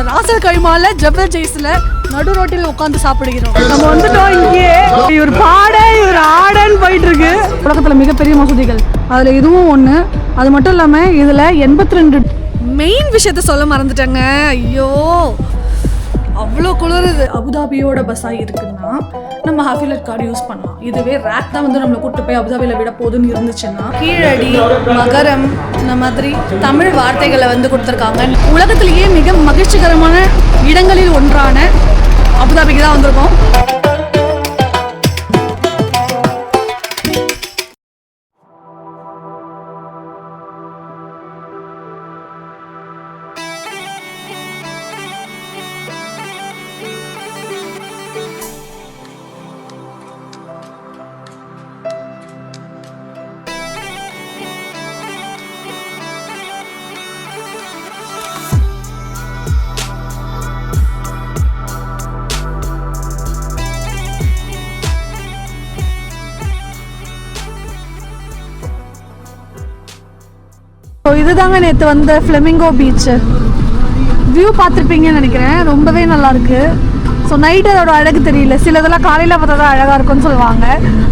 ராசல் கைமால ஜபல் ஜெய்ஸ்ல நடு ரோட்டில் உட்காந்து சாப்பிடுகிறோம். நம்ம வந்துட்டோம். இங்கே இவர் பாட இவர் ஆடன்னு போயிட்டு இருக்கு. உலகத்தில் மிகப்பெரிய மசூதிகள் அதில் இதுவும் ஒன்று. அது மட்டும் இல்லாமல் இதில் 82 மெயின் விஷயத்த சொல்ல மறந்துட்டேங்க. ஐயோ அவ்வளோ குளிருது. அபுதாபியோட பஸ்ஸாக இருக்குன்னா நம்ம ஹாஃபிலட் கார்டு யூஸ் பண்ணலாம். இதுவே ரேக் தான் வந்து நம்மளை கூப்பிட்டு போய் அபுதாபியில் விட போதுன்னு இருந்துச்சுன்னா கீழடி, மகரம் இந்த மாதிரி தமிழ் வார்த்தைகளை வந்து கொடுத்துருக்காங்க. உலகத்திலேயே மிக மகிழ்ச்சிகரமான இடங்களில் ஒன்றான அபுதாபிக்கு தான் வந்திருக்கோம். இதுதாங்க நேற்று வந்த ஃப்ளெமிங்கோ பீச்சு. வியூ பார்த்துருப்பீங்கன்னு நினைக்கிறேன். ரொம்பவே நல்லா இருக்கு. ஸோ நைட்டு அதோட அழகு தெரியல. சில இதெல்லாம் காலையில் பார்த்தா தான் அழகாக இருக்கும்னு சொல்லுவாங்க.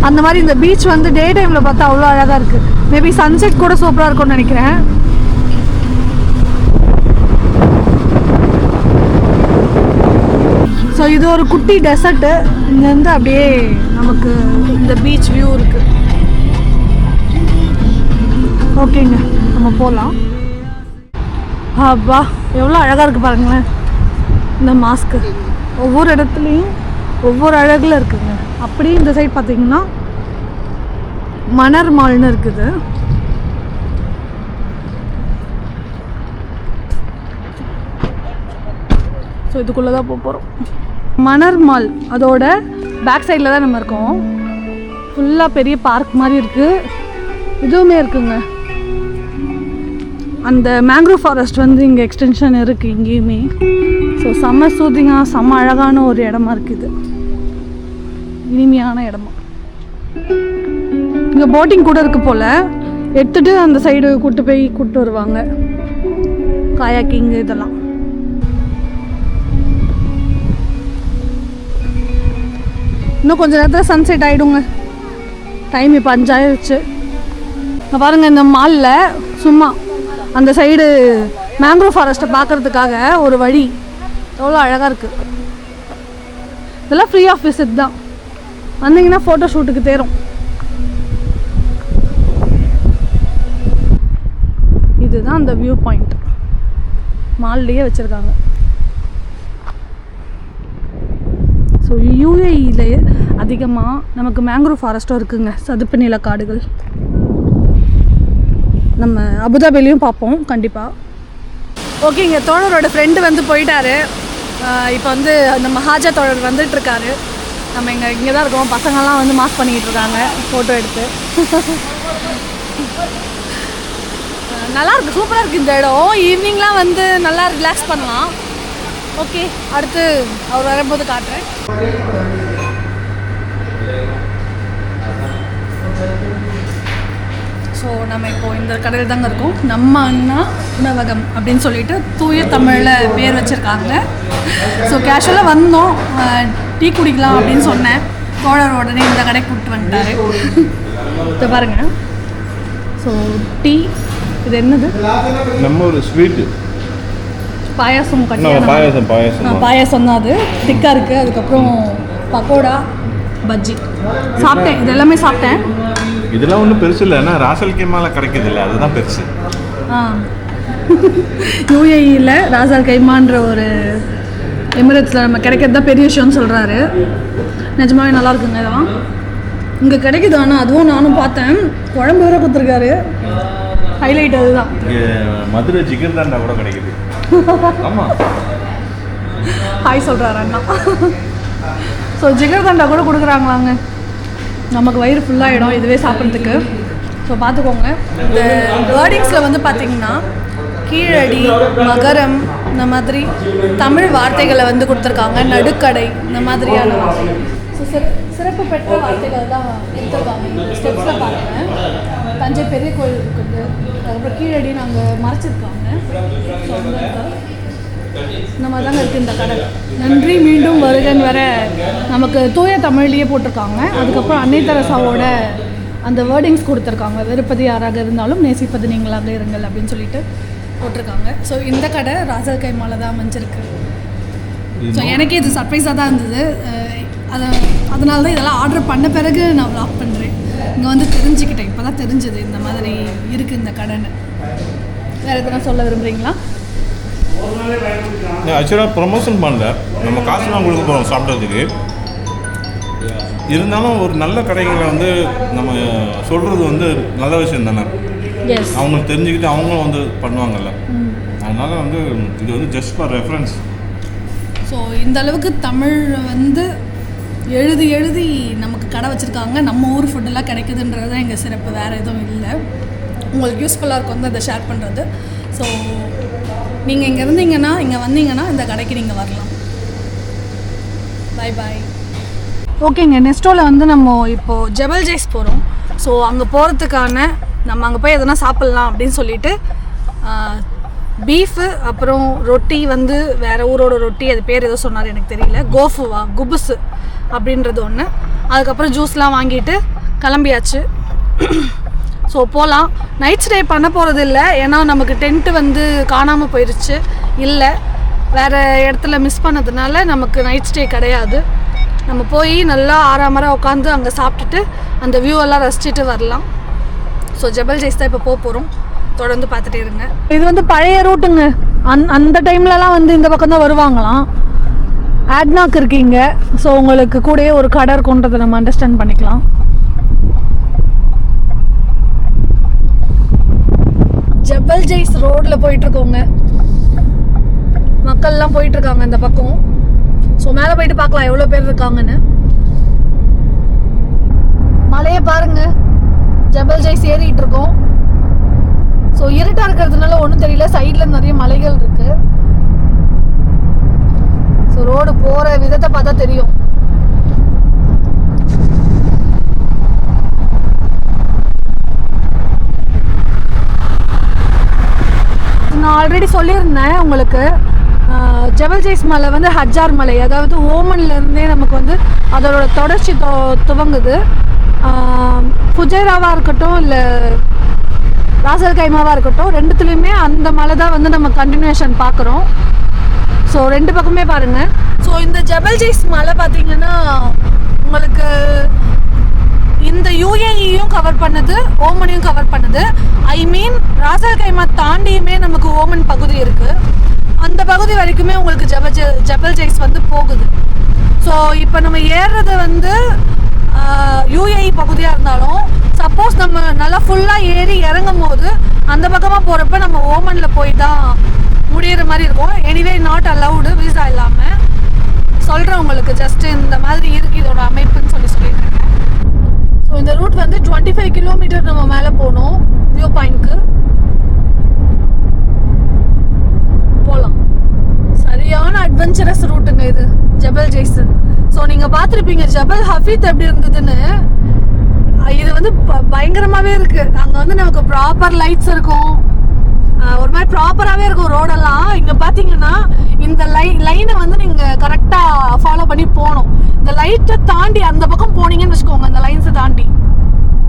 அந்த மாதிரி இந்த பீச் வந்து டே டைமில் பார்த்தா அவ்வளோ அழகாக இருக்குது. மேபி சன்செட் கூட சூப்பராக இருக்கும்னு நினைக்கிறேன். ஸோ இது ஒரு குட்டி டெசர்ட்டு. இங்கேருந்து அப்படியே நமக்கு இந்த பீச் வியூ இருக்குது. ஓகேங்க, நம்ம போகலாம். அப்பா எவ்வளோ அழகாக இருக்குது பாருங்களேன். இந்த மாஸ்க்கு ஒவ்வொரு இடத்துலையும் ஒவ்வொரு அழகில் இருக்குங்க. அப்படியே இந்த சைட் பார்த்தீங்கன்னா மணர் மால்னு இருக்குது. ஸோ இதுக்குள்ளே தான் போக போகிறோம். மணர் மால் அதோட பேக் சைடில் தான் நம்ம இருக்கோம். ஃபுல்லாக பெரிய பார்க் மாதிரி இருக்குது. இதுவுமே இருக்குங்க. அந்த மேங்க்ரோவ் ஃபாரஸ்ட் வந்து இங்கே எக்ஸ்டென்ஷன் இருக்குது இங்கேயுமே. ஸோ செம்ம சூதிங்காக செம்ம அழகான ஒரு இடமா இருக்குது. இனிமையான இடமா. இங்கே போட்டிங் கூட இருக்குது போல். எடுத்துகிட்டு அந்த சைடு கூப்பிட்டு வருவாங்க. காயாக்கிங் இதெல்லாம். இன்னும் கொஞ்சம் நேரத்தில் சன்செட் ஆகிடுங்க. டைம் இப்போ 5 ஆயிடுச்சு. பாருங்கள், இந்த மாலில் சும்மா அந்த சைடு மேங்க்ரோவ் ஃபாரஸ்ட்டை பார்க்குறதுக்காக ஒரு வழி எவ்வளோ அழகாக இருக்குது. இதெல்லாம் ஃப்ரீ ஆஃப் விசிட் தான். வந்தீங்கன்னா ஃபோட்டோ ஷூட்டுக்கு தேரும். இதுதான் அந்த வியூ பாயிண்ட். மால்லையே வச்சுருக்காங்க. ஸோ யூஏஇலே அதிகமாக நமக்கு மேங்க்ரோவ் ஃபாரஸ்ட்டும் இருக்குங்க. சதுப்பு நில காடுகள். நம்ம அபுதாபிலையும் பார்ப்போம் கண்டிப்பாக. ஓகேங்க, தோழரோட ஃப்ரெண்டு வந்து போயிட்டாரு. இப்போ வந்து நம்ம ஹாஜா தோழர் வந்துட்டுருக்காரு. நம்ம இங்கே தான் இருக்கோம். பசங்கள்லாம் வந்து மாஸ்க் பண்ணிக்கிட்டு இருக்காங்க ஃபோட்டோ எடுத்து. நல்லாயிருக்கு, சூப்பராக இருக்குது இந்த இடம். ஈவினிங்லாம் வந்து நல்லா ரிலாக்ஸ் பண்ணலாம். ஓகே, அடுத்து அவர் வரும்போது காட்டுறேன். ஸோ நம்ம இப்போது இந்த கடையில் தாங்க இருக்கோம். நம்ம அண்ணா உணவகம் அப்படின்னு சொல்லிட்டு தூய தமிழில் பேர் வச்சுருக்காங்க. ஸோ கேஷுவலாக வந்தோம், டீ குடிக்கலாம் அப்படின்னு சொன்னேன். தோழர் உடனே இந்த கடைக்கு கூப்பிட்டு வந்துட்டாரு. இப்போ பாருங்கள். ஸோ டீ, இது என்னது? நம்ம ஒரு ஸ்வீட்டு பாயாசம். பாயாசம் தான். அது திக்காக இருக்குது. அதுக்கப்புறம் பக்கோடா, பஜ்ஜி சாப்பிட்டேன். இது எல்லாமே சாப்பிட்டேன். இதெல்லாம் ஒன்றும் பெருசு இல்லை. ஏன்னா ராசல் கைமால கிடைக்கிது இல்லை, அதுதான் பெருசு. யூஏஇயில் ராசல் கைமான்ற ஒரு எமிரேட்ஸில் நம்ம கிடைக்கிறது தான் பெரிய விஷயம்னு சொல்கிறாரு. நிஜமாவே நல்லா இருக்குங்க. இதெல்லாம் இங்கே கிடைக்குது. ஆனால் அதுவும் நானும் பார்த்தேன். குழம்பு வேற கொடுத்துருக்காரு. ஹைலைட் அதுதான். மதுரை ஜிகர்தாண்டா கூட கிடைக்குது. ஆமாம், ஹாய் சொல்கிறாரு அண்ணா. ஸோ ஜிகர்தாண்டா கூட கொடுக்குறாங்களாங்க. நமக்கு வயிறு ஃபுல்லாகிடும் இதுவே சாப்பிட்றதுக்கு. ஸோ பார்த்துக்கோங்க. இந்த வேர்டிங்ஸில் வந்து பார்த்திங்கன்னா கீழடி, மகரம் இந்த மாதிரி தமிழ் வார்த்தைகளை வந்து கொடுத்துருக்காங்க. நடுக்கடை இந்த மாதிரியான ஸோ சிறப்பு பெற்ற வார்த்தைகள் தான் கொடுத்துருக்காங்க. ஸ்டெப்ஸில் பார்க்குறேன். தஞ்சை பெரிய கோயில் இருக்குது. அதுக்கப்புறம் கீழடி நாங்கள் மறைச்சிருக்காங்க. ஸோ இந்த மாதிரி தாங்க இருக்குது இந்த கடை. நன்றி மீண்டும் வருகன்னு வேற நமக்கு தூய தமிழ்லேயே போட்டிருக்காங்க. அதுக்கப்புறம் அன்னை தெரசாவோட அந்த வேர்டிங்ஸ் கொடுத்துருக்காங்க, வெறுப்பது யாராக இருந்தாலும் நேசிப்பது நீங்களாக இருங்கள் அப்படின்னு சொல்லிட்டு போட்டிருக்காங்க. ஸோ இந்த கடை ராசல் கைமால தான் அமைஞ்சிருக்கு. ஸோ எனக்கே இது சர்ப்ரைஸாக தான் இருந்தது. அதனால தான் இதெல்லாம் ஆர்டர் பண்ண பிறகு நான் வ்ளாக் பண்ணுறேன். இங்கே வந்து தெரிஞ்சுக்கிட்டேன், இப்போ தான் தெரிஞ்சது இந்த மாதிரி இருக்குது இந்த கடைன்னு. வேறு எதனா சொல்ல விரும்புகிறீங்களா? ஆக்சுவலாக ப்ரொமோஷன் பண்ணல, நம்ம காசுலாம் கொடுக்க போகிறோம் சாப்பிட்றதுக்கு. இருந்தாலும் ஒரு நல்ல கடைகளை வந்து நம்ம சொல்கிறது வந்து நல்ல விஷயம் தானே. அவங்களுக்கு தெரிஞ்சுக்கிட்டு அவங்களும் வந்து பண்ணுவாங்கல்ல. அதனால் வந்து இது வந்து ஜஸ்ட் ஃபார் ரெஃபரன்ஸ். ஸோ இந்த அளவுக்கு தமிழ் வந்து எழுதி நமக்கு கடை வச்சுருக்காங்க. நம்ம ஊர் ஃபுட்டெல்லாம் கிடைக்குதுன்றது தான் எங்கள் சிறப்பு, வேறு எதுவும் இல்லை. உங்களுக்கு யூஸ்ஃபுல்லாக இருக்கும் வந்து அதை ஷேர் பண்ணுறது. ஸோ நீங்கள் இங்கே இருந்தீங்கன்னா, இங்கே வந்தீங்கன்னா இந்த கடைக்கு நீங்கள் வரலாம். பாய் பாய். ஓகேங்க, நெக்ஸ்ட்டோவில் வந்து நம்ம இப்போது ஜபல் ஜெய்ஸ் போகிறோம். ஸோ அங்கே போகிறதுக்கான நம்ம அங்கே போய் எதனா சாப்பிட்லாம் அப்படின்னு சொல்லிட்டு பீஃபு அப்புறம் ரொட்டி வந்து வேறு ஊரோட ரொட்டி, அது பேர் ஏதோ சொன்னார் எனக்கு தெரியல, கோஃபுவா குபுஸு அப்படின்றது ஒன்று. அதுக்கப்புறம் ஜூஸ்லாம் வாங்கிட்டு கிளம்பியாச்சு. ஸோ போகலாம். நைட் ஸ்டே பண்ண போகிறது இல்லை, ஏன்னா நமக்கு டென்ட்டு வந்து காணாமல் போயிடுச்சு. இல்லை, வேறு இடத்துல மிஸ் பண்ணதுனால நமக்கு நைட் ஸ்டே கிடையாது. நம்ம போய் நல்லா ஆறாமரம் உட்காந்து அங்கே சாப்பிட்டுட்டு அந்த வியூவெல்லாம் ரசிச்சுட்டு வரலாம். ஸோ ஜபல் ஜெய்ஸ் தான் இப்போ போக போகிறோம். தொடர்ந்து பார்த்துட்டே இருங்க. இது வந்து பழைய ரூட்டுங்க. அந்த டைம்லலாம் வந்து இந்த பக்கம் தான் வருவாங்களாம். ஆட்னாக் இருக்கீங்க. ஸோ உங்களுக்கு கூடயே ஒரு கடை இருக்குன்றதை நம்ம அண்டர்ஸ்டாண்ட் பண்ணிக்கலாம். ஜபல் ஜெய்ஸ் ரோடில் போயிட்டுருக்கோங்க. மக்கள்லாம் போயிட்டுருக்காங்க இந்த பக்கம். ஸோ மேலே போயிட்டு பார்க்கலாம் எவ்வளோ பேர் இருக்காங்கன்னு. மலையை பாருங்க, ஜபல் ஜெய்ஸ் ஏறிட்டு இருக்கோம். ஸோ இருட்டாக இருக்கிறதுனால ஒன்றும் தெரியல, சைடில் நிறைய மலைகள் இருக்கு. ஸோ ரோடு போகிற விதத்தை பார்த்தா தெரியும். நான் ஆல்ரெடி சொல்லியிருந்தேன் உங்களுக்கு, ஜபல் ஜெய்ஸ் மலை வந்து ஹஜ்ஜார் மலை, அதாவது ஓமன்லேருந்தே நமக்கு வந்து அதோட தொடர்ச்சி துவங்குது. ஃபுஜைராவாக இருக்கட்டும் இல்லை ராசல் கைமாவாக இருக்கட்டும், ரெண்டுத்துலேயுமே அந்த மலை தான் வந்து நம்ம கண்டினியூஷன் பார்க்குறோம். ஸோ ரெண்டு பக்கமே பாருங்கள். ஸோ இந்த ஜபல் ஜெய்ஸ் மலை பார்த்தீங்கன்னா உங்களுக்கு இந்த யூஏஇயும் கவர் பண்ணுது, ஓமனையும் கவர் பண்ணுது. ஐ மீன் ராசல் கைமா தாண்டியுமே நமக்கு ஓமன் பகுதி இருக்குது. அந்த பகுதி வரைக்குமே உங்களுக்கு ஜபல் ஜெய்ஸ் வந்து போகுது. ஸோ இப்போ நம்ம ஏறுறது வந்து யூஏஇ பகுதியாக இருந்தாலும், சப்போஸ் நம்ம நல்லா ஃபுல்லாக ஏறி இறங்கும் போது அந்த பக்கமாக போகிறப்ப நம்ம ஓமனில் போய் தான் முடிகிற மாதிரி இருக்கும். எனிவே நாட் அலவுடு வீசா இல்லாமல். சொல்கிறேன் உங்களுக்கு, ஜஸ்ட்டு இந்த மாதிரி இருக்குது இதோட அமைப்புன்னு சொல்லிட்டுருக்கேன். ஸோ இந்த ரூட் வந்து 25 கிலோமீட்டர் நம்ம மேலே போகணும் வியூ பாயிண்ட்க்கு. போகலாம். சரியான அட்வென்ச்சரஸ் ரூட்டுங்க இது ஜபல் ஜெய்ஸ். ஸோ நீங்கள் பார்த்துருப்பீங்க ஜபல் ஹஃபீத் எப்படி இருந்ததுன்னு. இது வந்து பயங்கரமாகவே இருக்குது. அங்கே வந்து நமக்கு ப்ராப்பர் லைட்ஸ் இருக்கும், ஒரு மாதிரி ப்ராப்பராகவே இருக்கும் ரோடெல்லாம். இங்கே பார்த்தீங்கன்னா இந்த லைனை வந்து நீங்கள் கரெக்டாக ஃபாலோ பண்ணி போகணும். இந்த லைட்டை தாண்டி அந்த பக்கம் போனீங்கன்னு வச்சுக்கோங்க, அந்த லைன்ஸை தாண்டி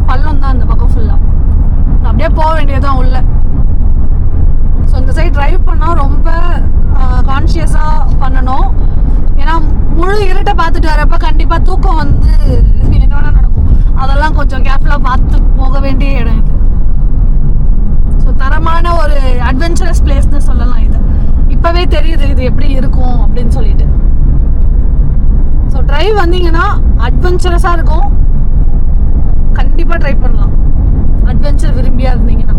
பள்ளம் தான் அந்த பக்கம் ஃபுல்லாக. அப்படியே போக வேண்டியதான் உள்ள. ஸோ இந்த சைட் ட்ரைவ் பண்ணால் ரொம்ப கான்ஷியஸாக பண்ணணும். ஏன்னா முழு இருட்டை பார்த்துட்டு வரப்ப கண்டிப்பாக தூக்கம் வந்து என்னென்ன நடக்கும், அதெல்லாம் கொஞ்சம் கேர்ஃபுல்லாக பார்த்து போக வேண்டிய இடம் இது. ஸோ தரமான ஒரு அட்வென்ச்சரஸ் பிளேஸ்னு சொல்லலாம் இது. இப்போவே தெரியுது இது எப்படி இருக்கும் அப்படின்னு சொல்லிட்டு. ஸோ ட்ரைவ் வந்தீங்கன்னா அட்வென்ச்சரஸாக இருக்கும், கண்டிப்பாக ட்ரை பண்ணலாம் அட்வென்ச்சர் விரும்பியா இருந்தீங்கன்னா.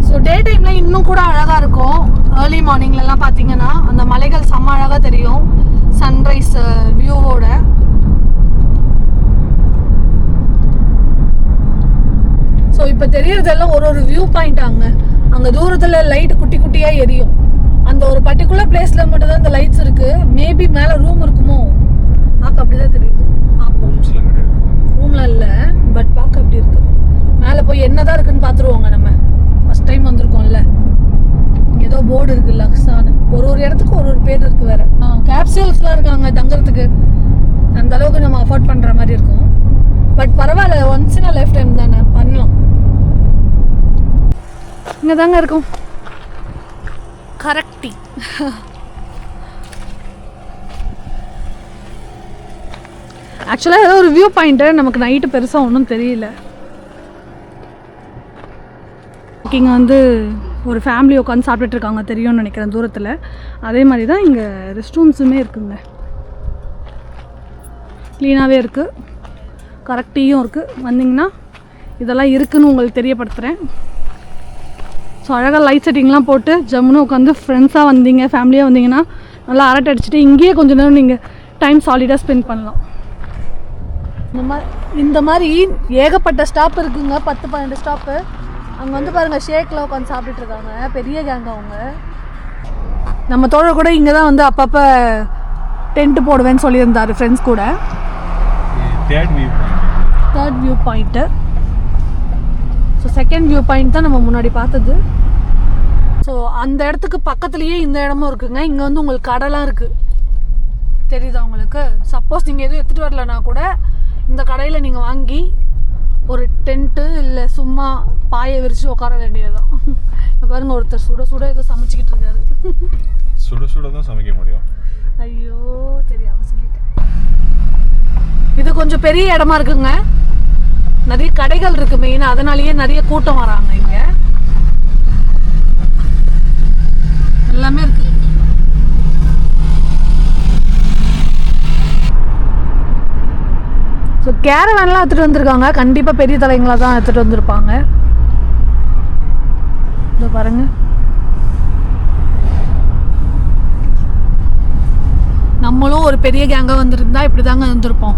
ஸோ டே டைமில் இன்னும் கூட அழகாக இருக்கும். ஏர்லி மார்னிங்லலாம் பார்த்தீங்கன்னா அந்த மலைகள் செம்ம அழகாக தெரியும் சன்ரைஸ் வியூவோட. ஸோ இப்போ தெரியறதெல்லாம் ஒரு வியூ பாயிண்ட். அங்கே தூரத்தில் லைட் குட்டி குட்டியாக எரியும். அந்த ஒரு பர்டிகுலர் பிளேஸில் மட்டும்தான் இந்த லைட்ஸ் இருக்குது. மேபி மேலே ரூம் இருக்குமோ, பார்க்க அப்படி தான் தெரியுது. ரூம்லாம் இல்லை, பட் பார்க்க அப்படி இருக்கு. மேலே போய் என்னதான் இருக்குன்னு பார்த்துருவோங்க நம்ம. ஃபஸ்ட் டைம் வந்திருக்கோம்ல. இங்கே ஏதோ போர்டு இருக்குது லக்ஸான்னு. ஒரு இடத்துக்கு ஒரு பேர் இருக்குது வேறு. கேப்சூல்ஸ்லாம் இருக்காங்க தங்குறதுக்கு. அந்த அளவுக்கு நம்ம அஃபோர்ட் பண்ணுற மாதிரி இருக்கும். பட் பரவாயில்ல, ஒன்ஸ் இன் லைஃப் டைம் தானே, பண்ணலாம். இங்கே தாங்க இருக்கும் கரெக்டி. ஆக்சுவலாக ஏதோ ஒரு வியூ பாயிண்ட்டு நமக்கு நைட்டு பெருசாக ஒன்றும் தெரியல. இங்கே வந்து ஒரு ஃபேமிலி உட்காந்து சாப்பிட்டுட்ருக்காங்க தெரியும்னு நினைக்கிறேன் தூரத்தில். அதே மாதிரி தான் இங்கே ரெஸ்ட் ரூம்ஸுமே இருக்குங்க. க்ளீனாகவே இருக்குது, கரெக்டியும் இருக்குது. வந்தீங்கன்னா இதெல்லாம் இருக்குதுன்னு உங்களுக்கு தெரியப்படுத்துகிறேன். ஸோ அழகாக லைட் செட்டிங்லாம் போட்டு ஜம்முன்னு உட்காந்து ஃப்ரெண்ட்ஸாக வந்தீங்க, ஃபேமிலியாக வந்தீங்கன்னா நல்லா அரட்டை அடிச்சுட்டு இங்கேயே கொஞ்சம் நேரம் நீங்கள் டைம் சாலிடாக ஸ்பெண்ட் பண்ணலாம். இந்த மாதிரி ஏகப்பட்ட ஸ்டாப் இருக்குங்க, 10-12 ஸ்டாப்பு. அங்கே வந்து பாருங்கள், ஷேக்கில் உட்காந்து சாப்பிட்டுட்டு இருக்காங்க, பெரிய கேங்க அவங்க. நம்ம தோழர் கூட இங்கே தான் வந்து அப்பப்போ டென்ட்டு போடுவேன்னு சொல்லியிருந்தார் ஃப்ரெண்ட்ஸ் கூட. Third view point. So second view point தான் நம்ம முன்னாடி பார்த்தது. ஸோ அந்த இடத்துக்கு பக்கத்துலேயே இந்த இடமும் இருக்குங்க. இங்கே வந்து உங்களுக்கு கடைலாம் இருக்குது, தெரியுதா உங்களுக்கு? சப்போஸ் நீங்கள் எதுவும் எடுத்துகிட்டு வரலனா கூட இந்த கடையில் நீங்கள் வாங்கி ஒரு டென்ட்டு இல்லை சும்மா பாயை விரித்து உட்கார வேண்டியது தான். இப்போ பாருங்கள், ஒருத்தர் சுட சுட ஏதோ சமைச்சிக்கிட்டு இருக்காரு. சுட சுட தான் சமைக்க முடியும். ஐயோ தெரியாமல் சொல்லிட்டேன். இது கொஞ்சம் பெரிய இடமா இருக்குங்க, நிறைய கடைகள் இருக்குது மெயினாக, அதனாலேயே நிறைய கூட்டம் வராங்க. இங்கே எல்லாமே இருக்கு. ஸோ கேரவேன்லாம் எடுத்துகிட்டு வந்திருக்காங்க, கண்டிப்பாக பெரிய தலைங்களாக தான் எடுத்துகிட்டு வந்திருப்பாங்க. இதோ பாருங்க, நம்மளும் ஒரு பெரிய கேங்காக வந்திருந்தா இப்படி தாங்க வந்திருப்போம்.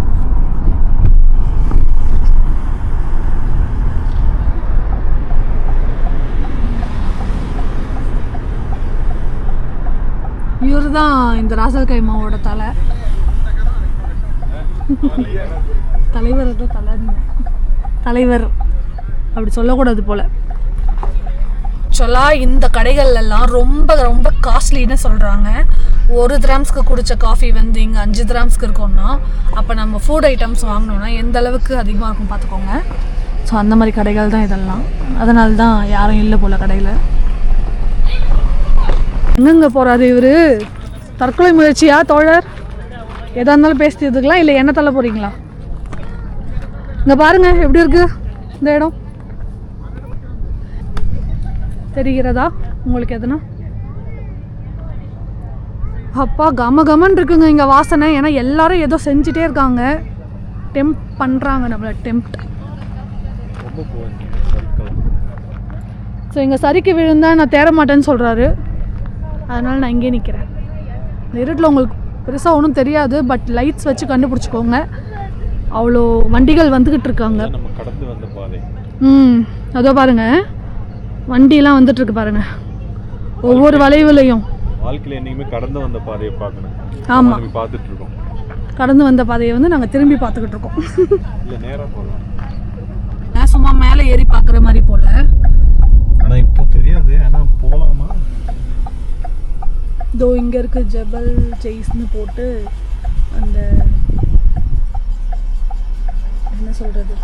இவர் தான் இந்த ராசல் கைமாவோட தலைவர் அப்படி சொல்லக்கூடாது போல். ஆக்சுவலாக இந்த கடைகள்லாம் ரொம்ப ரொம்ப காஸ்ட்லின்னு சொல்கிறாங்க. 1 கிராம்ஸ்க்கு குடித்த காஃபி வந்து இங்கே 5 கிராம்ஸ்க்கு இருக்கும்னா, அப்போ நம்ம ஃபுட் ஐட்டம்ஸ் வாங்கினோன்னா எந்த அளவுக்கு அதிகமாக இருக்கும் பார்த்துக்கோங்க. ஸோ அந்த மாதிரி கடைகள் தான் இதெல்லாம். அதனால தான் யாரும் இல்லை போல் கடையில். எங்கெங்கே போகிறாரு இவர்? தற்கொலை முயற்சியா தோழர்? எதாக இருந்தாலும் பேசிட்டுருக்கலாம், இல்லை என்ன தள்ள போகிறீங்களா? இங்கே பாருங்கள் எப்படி இருக்குது இந்த இடம், தெரிகிறதா உங்களுக்கு எதுனா? அப்பா கம கமன் இருக்குங்க இங்கே வாசனை. ஏன்னா எல்லாரும் ஏதோ செஞ்சிட்டே இருக்காங்க, டெம்ப்ட் பண்ணுறாங்க நம்மளை, டெம்ப்ட். ஸோ இங்கே சரிக்கு விழுந்தா நான் தேர மாட்டேன்னு சொல்கிறாரு, அதனால் நான் இங்கே நிற்கிறேன். இந்த இருட்டில் உங்களுக்கு பெருசாக ஒன்றும் தெரியாது, பட் லைட்ஸ் வச்சு கண்டுபிடிச்சிக்கோங்க. அவ்வளோ வண்டிகள் வந்துக்கிட்டு இருக்காங்க. அதோ பாருங்கள், வண்டியெல்லாம் வந்துட்டுருக்கு பாருங்கள், ஒவ்வொரு வளைவுலையும். வாழ்க்கையில் என்றைக்குமே கடந்து வந்த பாதையை பார்க்கணும். ஆமாம், பார்த்துட்டு இருக்கோம். கடந்து வந்த பாதையை வந்து நாங்கள் திரும்பி பார்த்துக்கிட்டு இருக்கோம். இல்லை நேராக போகலாம், சும்மா மேலே ஏறி பார்க்குற மாதிரி போல். ஆனால் இப்போ தெரியாது, ஆனால் போகலாமா? இதோ இங்கே இருக்குது ஜபல் ஜெய்ஸ்னு போட்டு, அந்த என்ன சொல்கிறது,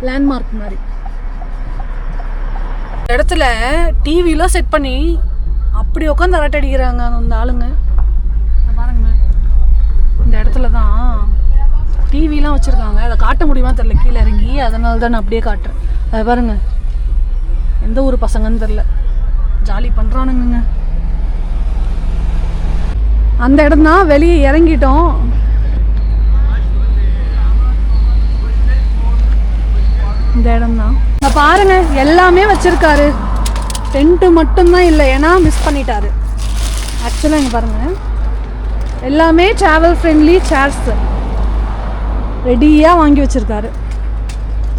லேண்ட்மார்க் மாதிரி இடத்துல டிவிலாம் செட் பண்ணி அப்படி உட்காந்து அரட்டை அடிக்கிறாங்க அந்த ஆளுங்க. பாருங்க, இந்த இடத்துல தான் டிவிலாம் வச்சுருக்காங்க. அதை காட்ட முடியுமா தெரில, கீழே இறங்கி, அதனால தான் நான் அப்படியே காட்டுறேன். அதை பாருங்க, எந்த ஊர் பசங்கன்னு தெரில, ஜாலி பண்ணுறானுங்க. அந்த இடம் தான், வெளியே இறங்கிட்டோம். இந்த இடம் தான் பாருங்க, எல்லாமே வச்சிருக்காரு. டென்ட்டு மட்டும்தான் இல்லை, ஏன்னா மிஸ் பண்ணிட்டாரு. ஆக்சுவலாக இங்கே பாருங்கள், எல்லாமே ட்ராவல் ஃப்ரெண்ட்லி சேர்ஸ் ரெடியாக வாங்கி வச்சுருக்காரு.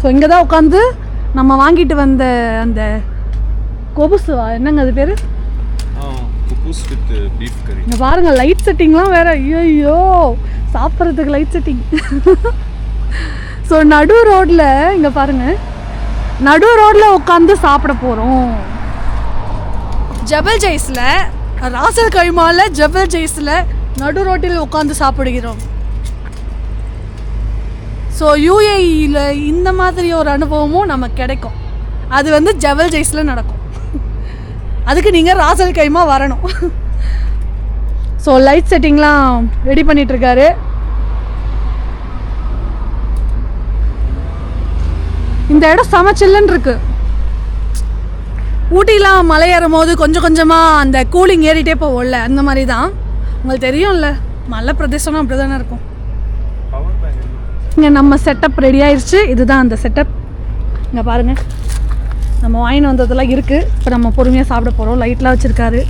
ஸோ இங்கே தான் உட்காந்து நம்ம வாங்கிட்டு வந்த அந்த கொபுசுவா என்னங்க அது பேர், இங்கே பாருங்கள் லைட் செட்டிங்லாம் வேறு. ஐயோ, சாப்பிட்றதுக்கு லைட் செட்டிங். ஸோ நடு ரோட்டில் இங்கே பாருங்கள், நடு ரோட்டில் உட்காந்து சாப்பிட போகிறோம். ஜபல் ஜெய்ஸில், ராசல் கைமாவில் ஜபல் ஜெய்ஸில் நடு ரோட்டில் உட்காந்து சாப்பிடுகிறோம். ஸோ யூஏஇயில் இந்த மாதிரி ஒரு அனுபவமும் நமக்கு கிடைக்கும். அது வந்து ஜபல் ஜெய்ஸில் நடக்கும். அதுக்கு நீங்கள் ராசல் கைமா வரணும். ஸோ லைட் செட்டிங்லாம் ரெடி பண்ணிகிட்ருக்காரு. இந்த இடம் செம சில்லுன்னு இருக்கு. ஊட்டிலாம் மலை ஏறும் போது கொஞ்சம் கொஞ்சமாக அந்த கூலிங் ஏறிட்டே போவோம்ல, அந்த மாதிரி தான். உங்களுக்கு தெரியும்ல, மலை பிரதேசம்னா அப்படி தானே இருக்கும். இங்கே நம்ம செட்டப் ரெடி ஆயிடுச்சு. இதுதான் அந்த செட்டப். இங்கே பாருங்கள், நம்ம வாங்கிட்டு வந்ததெல்லாம் இருக்குது. இப்போ நம்ம பொறுமையாக சாப்பிட போகிறோம். லைட்லாம் வச்சுருக்காரு.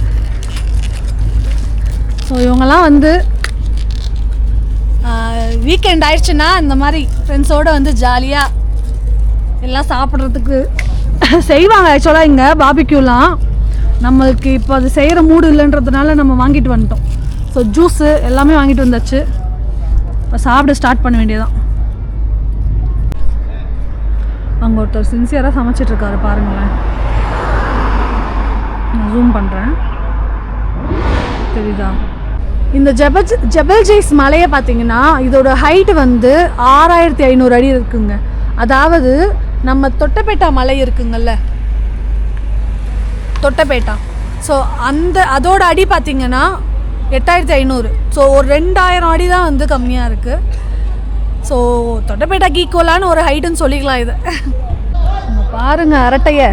ஸோ இவங்கெல்லாம் வந்து வீக்கெண்ட் ஆயிடுச்சுன்னா இந்த மாதிரி ஃப்ரெண்ட்ஸோடு வந்து ஜாலியாக எல்லாம் சாப்பிட்றதுக்கு செய்வாங்க. ஆக்சுவலாக இங்கே பாபிக்யூலாம் நம்மளுக்கு இப்போ அது செய்கிற மூடு இல்லைன்றதுனால நம்ம வாங்கிட்டு வந்துட்டோம். ஸோ ஜூஸு எல்லாமே வாங்கிட்டு வந்தாச்சு. இப்போ சாப்பிட ஸ்டார்ட் பண்ண வேண்டியதான். அங்கே ஒருத்தர் சின்சியராக சமைச்சிட்ருக்காரு பாருங்களேன். நான் ஜூம் பண்ணுறேன், தெரியுதா? இந்த ஜபல் ஜெய்ஸ் மலையை பார்த்தீங்கன்னா இதோட ஹைட் வந்து 6500 அடி இருக்குங்க. அதாவது நம்ம தொட்டபெட்டா மலை இருக்குங்கள்ல, தொட்டபெட்டா, ஸோ அதோட அடி பார்த்திங்கன்னா 8500. ஸோ ஒரு 2000 அடி தான் வந்து கம்மியாக இருக்குது. ஸோ தொட்டபெட்டாக்கு ஈக்குவலான ஒரு ஹைட்டுன்னு சொல்லிக்கலாம் இதை. பாருங்கள் அரட்டையை.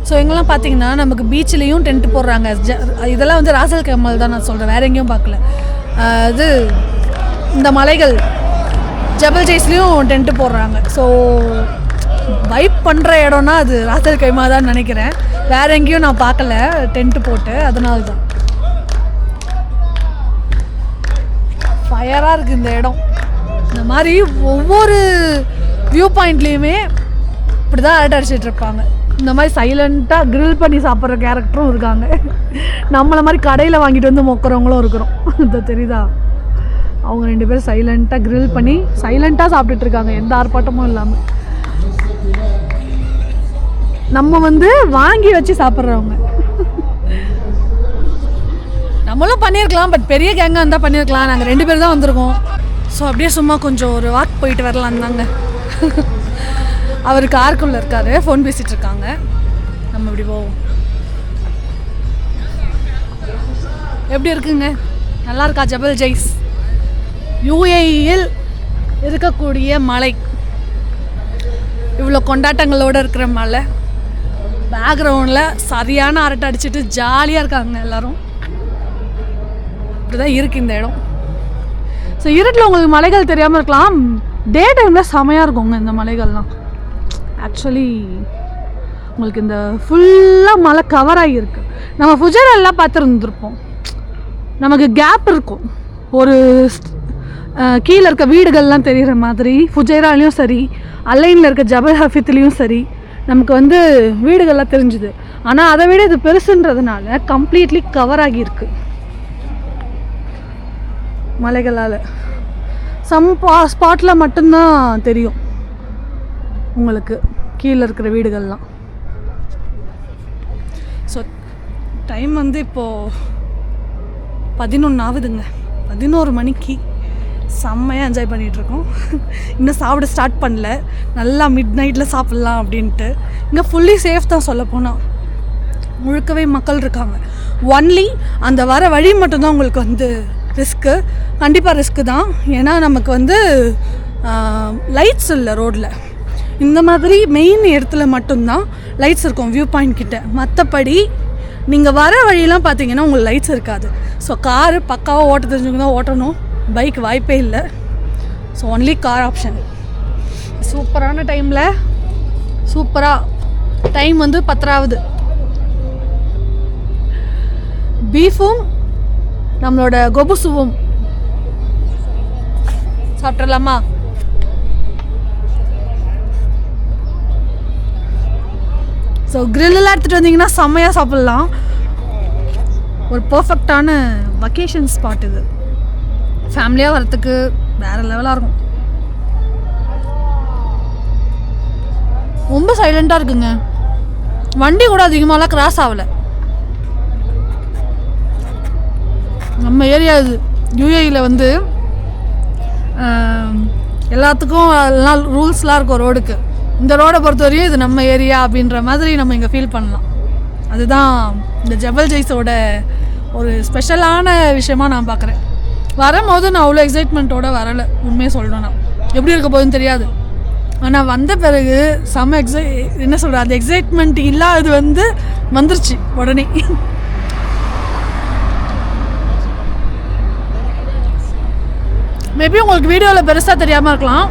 ஸோ எங்கெல்லாம் பார்த்தீங்கன்னா நமக்கு பீச்சிலையும் டென்ட் போடுறாங்க. இதெல்லாம் வந்து ராசல் கைமால் தான் நான் சொல்கிறேன், வேறு எங்கேயும் பார்க்கல. இது இந்த மலைகள் ஜபல் ஜெய்ஸ்லேயும் டென்ட்டு போடுறாங்க. ஸோ வைப் பண்ணுற இடம்னா அது ராசல் கைமா தான் நினைக்கிறேன். வேறு எங்கேயும் நான் பார்க்கல டென்ட்டு போட்டு. அதனால தான் ஃபயராக இருக்குது இந்த இடம். இந்த மாதிரி ஒவ்வொரு வியூ பாயிண்ட்லேயுமே இப்படி தான் அரட்டை அடிச்சிட்டு இருப்பாங்க. இந்த மாதிரி சைலண்ட்டாக க்ரில் பண்ணி சாப்பிட்ற கேரக்டரும் இருக்காங்க. நம்மளை மாதிரி கடையில் வாங்கிட்டு வந்து மொக்கிறவங்களும் இருக்கிறோம். இந்த தெரியுதா? அவங்க 2 பேரும் சைலண்ட்டாக க்ரில் பண்ணி சைலண்ட்டாக சாப்பிட்டுட்ருக்காங்க, எந்த ஆர்ப்பாட்டமும் இல்லாமல். நம்ம வந்து வாங்கி வச்சு சாப்பிட்றவங்க. நம்மளும் பண்ணியிருக்கலாம், பட் பெரிய கேங்காக இருந்தால் பண்ணியிருக்கலாம். நாங்கள் 2 பேர் தான் வந்திருக்கோம். ஸோ அப்படியே சும்மா கொஞ்சம் ஒரு வாக் போயிட்டு வரலாம் தாங்க. அவர் காருக்குள்ளே இருக்காரு, ஃபோன் பேசிகிட்டு இருக்காங்க. நம்ம இப்படி போவோம். எப்படி இருக்குங்க? நல்லா இருக்கா ஜபல் ஜெய்ஸ்? யூஏஇயில் இருக்கக்கூடிய மலை, இவ்வளோ கொண்டாட்டங்களோடு இருக்கிற மலை. பேக்ரவுண்டில் சரியான அரட்டை அடிச்சுட்டு ஜாலியாக இருக்காங்க எல்லோரும். இப்படி தான் இருக்குது இந்த இடம். ஸோ இருட்டில் உங்களுக்கு மலைகள் தெரியாமல் இருக்கலாம். டே டைமில் செமையாக இருக்குங்க இந்த மலைகள்லாம். ஆக்சுவலி உங்களுக்கு இந்த ஃபுல்லாக மலை கவர் ஆகியிருக்கு. நம்ம ஃபுஜைராலாம் பார்த்துருந்துருப்போம், நமக்கு கேப் இருக்கும். ஒரு கீழே இருக்க வீடுகள்லாம் தெரிகிற மாதிரி ஃபுஜைராலையும் சரி, அலைனில் இருக்க ஜபல் ஹஃபித்லேயும் சரி நமக்கு வந்து வீடுகள்லாம் தெரிஞ்சுது. ஆனால் அதை விட இது பெருசுன்றதுனால கம்ப்ளீட்லி கவர் ஆகியிருக்கு மலைகளால். சம் ஸ்பாட்டில் மட்டும்தான் தெரியும் உங்களுக்கு கீழே இருக்கிற வீடுகள்லாம். ஸோ டைம் வந்து இப்போது 11 ஆகுதுங்க. 11 மணிக்கு செம்மையாக என்ஜாய் பண்ணிகிட்ருக்கோம். இன்னும் சாப்பிட ஸ்டார்ட் பண்ணல. நல்லா மிட் நைட்டில் சாப்பிட்லாம் அப்படின்ட்டு. இங்கே ஃபுல்லி சேஃப் தான் சொல்ல போனால். முழுக்கவே மக்கள் இருக்காங்க. ஒன்லி அந்த வர வழி மட்டும்தான் உங்களுக்கு வந்து ரிஸ்க்கு. கண்டிப்பாக ரிஸ்க்கு தான். ஏன்னா நமக்கு வந்து லைட்ஸ் இல்லை ரோட்டில். இந்த மாதிரி மெயின் இடத்துல மட்டும்தான் லைட்ஸ் இருக்கும் வியூ பாயிண்ட் கிட்ட. மற்றபடி நீங்கள் வர வழியெல்லாம் பார்த்தீங்கன்னா உங்களுக்கு லைட்ஸ் இருக்காது. ஸோ காரு பக்காவாக ஓட்ட தெரிஞ்சவங்க தான் ஓட்டணும், பைக் வாய்ப்பே இல்லை. So only car option. சூப்பரான டைமில் சூப்பராக டைம் வந்து 10 பீஃபும் நம்மளோட கொபுசுவும் சாப்பிட்றலாமா? ஸோ க்ரில்லாம் எடுத்துகிட்டு வந்தீங்கன்னா செம்மையாக சாப்பிட்லாம். ஒரு பர்ஃபெக்டான வக்கேஷன் ஸ்பாட் இது. ஃபேமிலியாக வரத்துக்கு வேறு லெவலாக இருக்கும். ரொம்ப சைலண்ட்டாக இருக்குங்க. வண்டி கூட அதிகமாகலாம் கிராஸ் ஆகலை. நம்ம ஏரியா இது யூஏஇயில் வந்து எல்லாத்துக்கும் எல்லாம் ரூல்ஸ்லாம் இருக்கும் ரோடுக்கு. இந்த ரோடை பொறுத்தவரையும் இது நம்ம ஏரியா அப்படின்ற மாதிரி நம்ம இங்கே ஃபீல் பண்ணலாம். அதுதான் இந்த ஜபல் ஜெய்ஸோட ஒரு ஸ்பெஷலான விஷயமாக நான் பார்க்குறேன். வரும்போது நான் அவ்வளோ எக்ஸைட்மெண்ட்டோடு வரலை, உண்மையை சொல்லணும்னா. எப்படி இருக்க போகுதுன்னு தெரியாது. ஆனால் வந்த பிறகு செம்ம என்ன சொல்கிற அந்த எக்ஸைட்மெண்ட் இல்லாதது வந்து வந்துருச்சு உடனே. மேபி உங்களுக்கு வீடியோவில் பெருசாக தெரியாமல் இருக்கலாம்.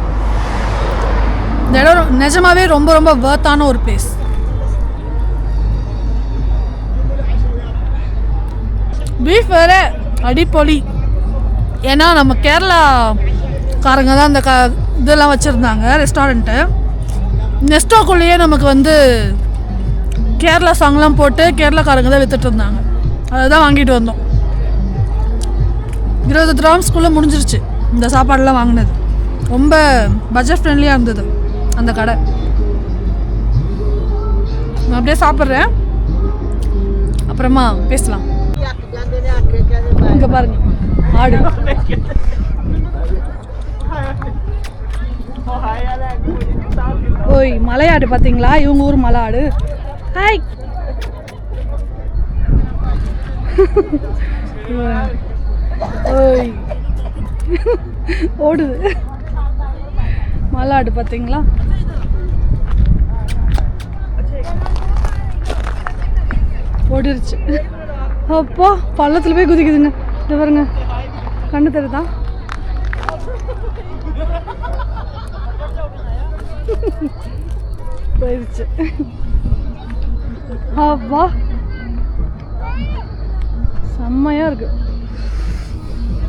இந்த இடம் நிஜமாவே ரொம்ப ரொம்ப வர்த்தான ஒரு பிளேஸ். பீஃப் வேறு அடிப்பொலி. ஏன்னா நம்ம கேரளாக்காரங்க தான் அந்த இதெல்லாம் வச்சுருந்தாங்க ரெஸ்டாரண்ட்டு. நெஸ்டோக்குள்ளேயே நமக்கு வந்து கேரளா சாங்லாம் போட்டு கேரளாக்காரங்க தான் விற்றுட்டு இருந்தாங்க. அதை தான் வாங்கிட்டு வந்தோம். 20 dirhamsக்குள்ளே முடிஞ்சிருச்சு இந்த சாப்பாடெலாம் வாங்கினது. ரொம்ப பட்ஜெட் ஃப்ரெண்ட்லியாக இருந்தது அந்த கடை. நான் அப்படியே சாப்பிட்றேன், அப்புறமா பேசலாம். இங்கே பாருங்க ஆடு. ஓய் மலையாடு பார்த்தீங்களா? இவங்க ஊர் மலை ஆடு. ஹாய். ஓய் ஓடுது மலாடு பார்த்தீங்களா? ஓடிருச்சு. அப்போ பள்ளத்தில் போய் குதிக்குதுங்க. இது பாருங்க, கண்ணு தெரியுதா? போயிடுச்சு. அப்பா செம்மையா இருக்கு.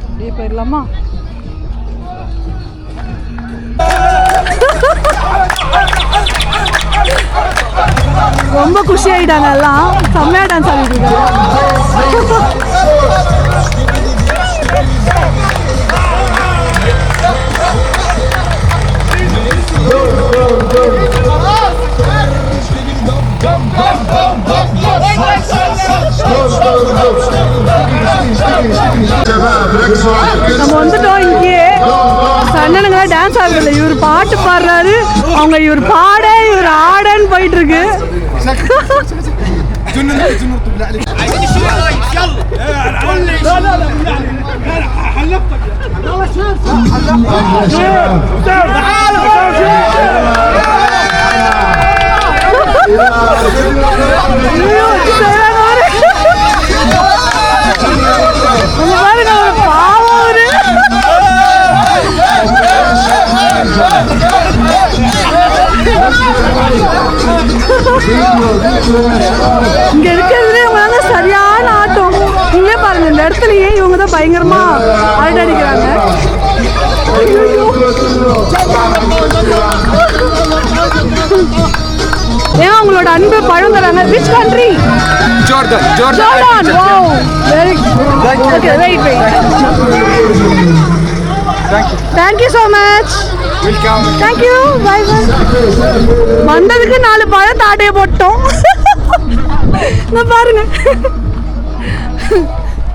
அப்படியே போயிடலாமா? ரொம்ப குஷி ஆயிட்டாங்க எல்லாம். செம்மையா டான்ஸ் ஆடிட்டு இருக்காங்க. நம்ம வந்துட்டோம். இங்கேயே அண்ணனுங்களா டான்ஸ் ஆகுது. இவர் பாட்டு பாடுறாரு, அவங்க இவர் பாட இவர் ஆடன்னு போயிட்டு இருக்கு. இங்க இருக்கிறதுலே இவங்க சரியான ஆட்டம். இங்கே பாருங்க, இந்த இடத்துலயே இவங்க தான் பயங்கரமா ஆட அடிக்கிறாங்க. ஏன் அவங்களோட அன்பு பழம் தராங்க. Which country? Jordan. Wow, very good. Okay, wait. Thank you so much. Welcome. Thank you. Bye bye. வந்ததுக்கு 4 பழம் தாட்டையை போட்டோம். நான் பாருங்க,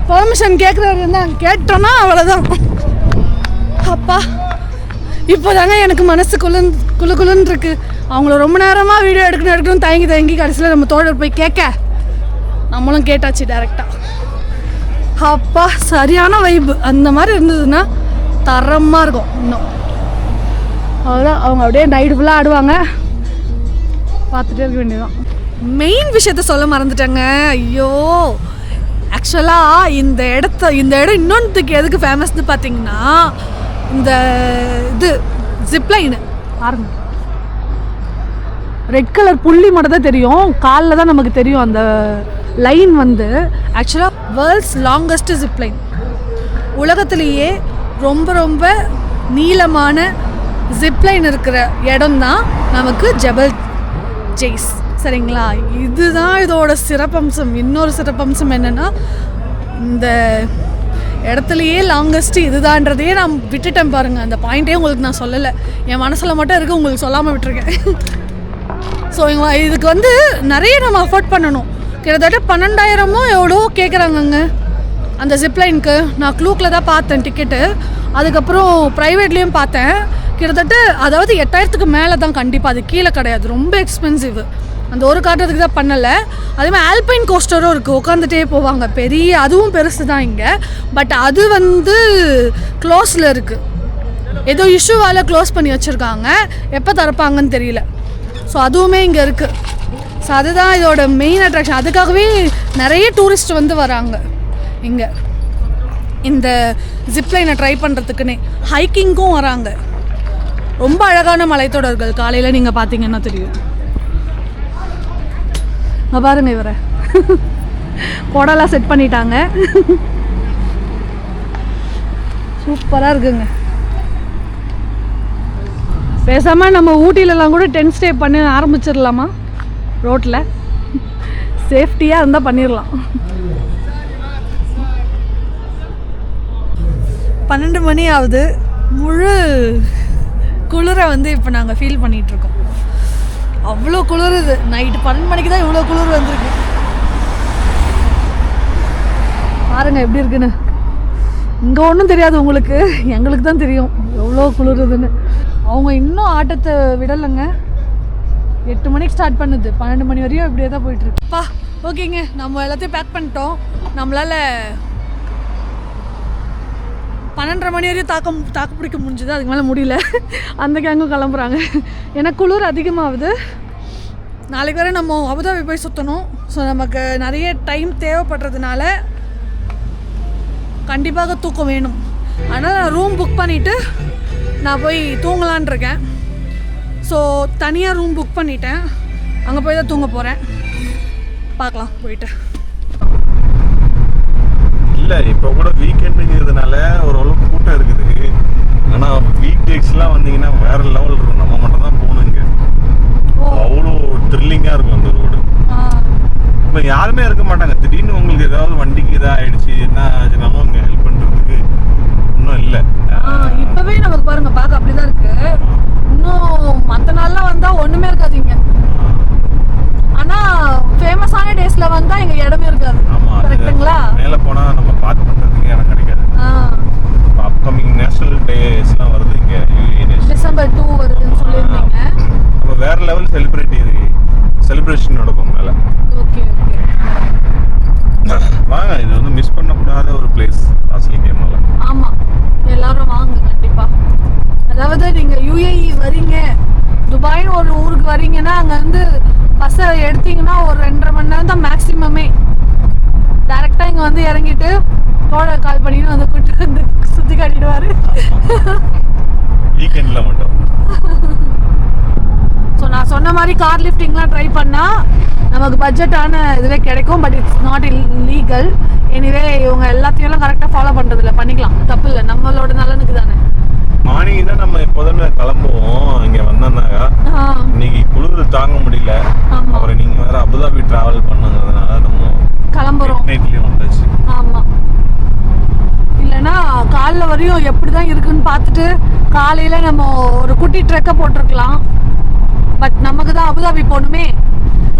பர்மிஷன் கேட்குறவங்க தான் கேட்டோன்னா அவ்வளோதான். அப்பா இப்போதாங்க எனக்கு மனசு குளுன்னு இருக்கு. அவங்கள ரொம்ப நேரமாக வீடியோ எடுக்கணும் தயங்கி கடைசியில் நம்ம தோழர் போய் கேட்க நம்மளும் கேட்டாச்சு டேரெக்டாக. அப்பா சரியான வைப்பு. அந்த மாதிரி இருந்ததுன்னா தரமாக இருக்கும். இன்னும் அவ்வளோதான். அவங்க அப்படியே நைட்டு ஃபுல்லாக ஆடுவாங்க, பார்த்துட்டே இருக்க வேண்டியதான். மெயின் விஷயத்த சொல்ல மறந்துட்டேங்க. ஐயோ, ஆக்சுவலாக இந்த இடம் இன்னொன்றுக்கு எதுக்கு ஃபேமஸ்னு பார்த்தீங்கன்னா, இந்த இது ஜிப்லைனு பாருங்க. ரெட் கலர் புள்ளி மட்டும் தான் தெரியும், காலில் தான் நமக்கு தெரியும். அந்த லைன் வந்து ஆக்சுவலாக வேர்ல்ட்ஸ் லாங்கஸ்ட் ஜிப்லைன். உலகத்திலேயே ரொம்ப ரொம்ப நீளமான ஜிப்லைன் இருக்கிற இடம் தான் நமக்கு ஜபல் ஜெய்ஸ். சரிங்களா? இதுதான் இதோட சிறப்பம்சம். இன்னொரு சிறப்பம்சம் என்னென்னா, இந்த இடத்துலையே லாங்கஸ்ட் இதுதான்றதையே நான் விட்டுட்டேன் பாருங்கள். அந்த பாயிண்ட்டே உங்களுக்கு நான் சொல்லலை, என் மனசில் மட்டும் இருக்குது, உங்களுக்கு சொல்லாமல் விட்டுருக்கேன். ஸோ இதுக்கு வந்து நிறைய நம்ம அஃபோர்ட் பண்ணணும். கிட்டத்தட்ட 12,000மோ எவ்வளோ கேட்குறாங்கங்க அந்த ஜிப்லைனுக்கு. நான் க்ளூக்கில் தான் பார்த்தேன் டிக்கெட்டு, அதுக்கப்புறம் ப்ரைவேட்லேயும் பார்த்தேன். கிட்டத்தட்ட அதாவது 8,000க்கு மேலே தான் கண்டிப்பாக, அது கீழே கிடையாது, ரொம்ப எக்ஸ்பென்சிவ். அந்த ஒரு காட்டுறதுக்கு தான் பண்ணலை. அதேமாதிரி ஆல்பைன் கோஸ்டரும் இருக்குது, உட்காந்துட்டே போவாங்க, பெரிய, அதுவும் பெருசு தான் இங்கே. பட் அது வந்து க்ளோஸில் இருக்குது, ஏதோ இஷ்யூவால் க்ளோஸ் பண்ணி வச்சுருக்காங்க, எப்போ திறப்பாங்கன்னு தெரியல. ஸோ அதுவுமே இங்கே இருக்குது. ஸோ அதுதான் இதோட மெயின் அட்ராக்ஷன். அதுக்காகவே நிறைய டூரிஸ்ட் வந்து வராங்க இங்கே இந்த ஜிப்லைனை ட்ரை பண்ணுறதுக்குன்னே. ஹைக்கிங்க்கும் வராங்க. ரொம்ப அழகான மலைத்தொடர்கள், காலையில் நீங்கள் பார்த்தீங்கன்னா தெரியும். பாருங்க இவரை கொடலாம் செட் பண்ணிட்டாங்க, சூப்பராக இருக்குங்க. பேசாமல் நம்ம ஊட்டிலலாம் கூட டென்ட் ஸ்டே பண்ணி ஆரம்பிச்சிடலாமா ரோட்டில், சேஃப்டியாக இருந்தால் பண்ணிடலாம். 12 மணி ஆகுது, முழு குளிரை வந்து இப்போ நாங்கள் ஃபீல் பண்ணிகிட்ருக்கோம். அவ்வளோ குளிருது. நைட்டு 12 மணிக்கு தான் இவ்வளோ குளிர் வந்திருக்கு. பாருங்க எப்படி இருக்குன்னு. இங்கே ஒன்றும் தெரியாது உங்களுக்கு, எங்களுக்கு தான் தெரியும் எவ்வளோ குளிருதுன்னு. அவங்க இன்னும் ஆட்டத்தை விடலைங்க. 8 மணிக்கு ஸ்டார்ட் பண்ணுது, 12 மணி வரையும் இப்படியே தான் போயிட்டுருக்குப்பா. ஓகேங்க, நம்ம எல்லாத்தையும் பேக் பண்ணிட்டோம். நம்மளால் 12:30 மணி வரையும் தாக்கு பிடிக்க முடிஞ்சுது, அதுக்கு மேலே முடியல. அந்த கேங்கும் கிளம்புறாங்க, ஏன்னா குளிர் அதிகமாகுது. நாளைக்கு வரை நம்ம அபுதாபி போய் சுற்றணும். ஸோ நமக்கு நிறைய டைம் தேவைப்படுறதுனால கண்டிப்பாக தூக்கம் வேணும். அதனால் நான் ரூம் புக் பண்ணிவிட்டு நான் போய் தூங்கலான் இருக்கேன். ஸோ தனியாக ரூம் புக் பண்ணிட்டேன், அங்கே போய் தான் தூங்க போகிறேன். பார்க்கலாம் போயிட்டு. இல்லை இப்போ கூட வீக்கெண்டுங்கிறதுனால ஓரளவுக்கு கூட்டம் இருக்குது. ஆனால் வீக் டேஸ்லாம் வந்தீங்கன்னா வேற லெவல் இருக்கும். நம்ம மட்டும் தான் போகணும் இங்கே. அவ்வளோ த்ரில்லிங்காக இருக்கும் அந்த ரோடு. இப்போ யாருமே இருக்க மாட்டாங்க. திடீர்னு உங்களுக்கு ஏதாவது வண்டிக்கு இதாக ஆயிடுச்சு, என்ன ஆச்சுனாலும் அங்கே ஹெல்ப் பண்ணுறதுக்கு இன்னும் இல்லை. இப்போவே நமக்கு பாருங்க பார்க்க அப்படி தான் இருக்கு. இன்னும் மற்ற நாள்லாம் வந்தால் ஒன்றுமே இருக்காதுங்க. ஆனால் ஃபேமஸான டேஸில் வந்தால் எங்கள் இடமே இருக்காது. கரெக்டுங்களா? மேலே போனால் நம்ம பார்க் பண்ணுறதுக்கு இடம் கிடைக்காது. அப்கமிங் நேஷனல் டேஸ்லாம் வருது இங்கே. December 2 வருதுன்னு சொல்லியிருந்தீங்க. நம்ம வேற லெவல் செலிப்ரேஷன் நடக்கும் மேலே. ஓகே ஓகே, வாங்க, இது வந்து மிஸ் பண்ணக்கூடாத ஒரு பிளேஸ் ராசல் கேமல. ஆமாம், எல்லாரும் வாங்க கண்டிப்பாக. அதாவது நீங்கள் UAE வரீங்க, துபாய்னு ஒரு ஊருக்கு வரீங்கன்னா அங்கேருந்து பஸ்ஸை எடுத்தீங்கன்னா ஒரு 2.5 மணி நேரம் தான் மேக்ஸிமமே. டேரெக்டாக இங்கே வந்து இறங்கிட்டு தோழர் கால் பண்ணிட்டு வந்து கூட்டு வந்து சுற்றி காட்டிடுவார் வீக்கெண்டில் மட்டும். ஸோ நான் சொன்ன மாதிரி கார் லிஃப்டிங்லாம் ட்ரை பண்ணால் நமக்கு பட்ஜெட்டான இதுவே கிடைக்கும். But it's not illegal. Anyway இவங்க எல்லாத்தையும் கரெக்டாக ஃபாலோ பண்ணுறதில்ல, பண்ணிக்கலாம், தப்பு இல்லை, நம்மளோட நலனுக்கு தானே. மார்னிங் தான் நம்ம எப்போதுமே கிளம்புவோம். இங்கே வந்தோம்னாக்கா இன்னைக்கு குளிர் தாங்க முடியல. அப்புறம் நீங்கள் வேறு அபுதாபி ட்ராவல் பண்ணுங்கிறதுனால நம்ம கிளம்புறோம். நைட்லேயும் வந்தாச்சு. ஆமாம், இல்லைன்னா காலைல வரையும் எப்படி தான் இருக்குன்னு பார்த்துட்டு காலையில் நம்ம ஒரு குட்டி ட்ரெக்கை போட்டிருக்கலாம். பட் நமக்கு தான் அபுதாபி போகணுமே.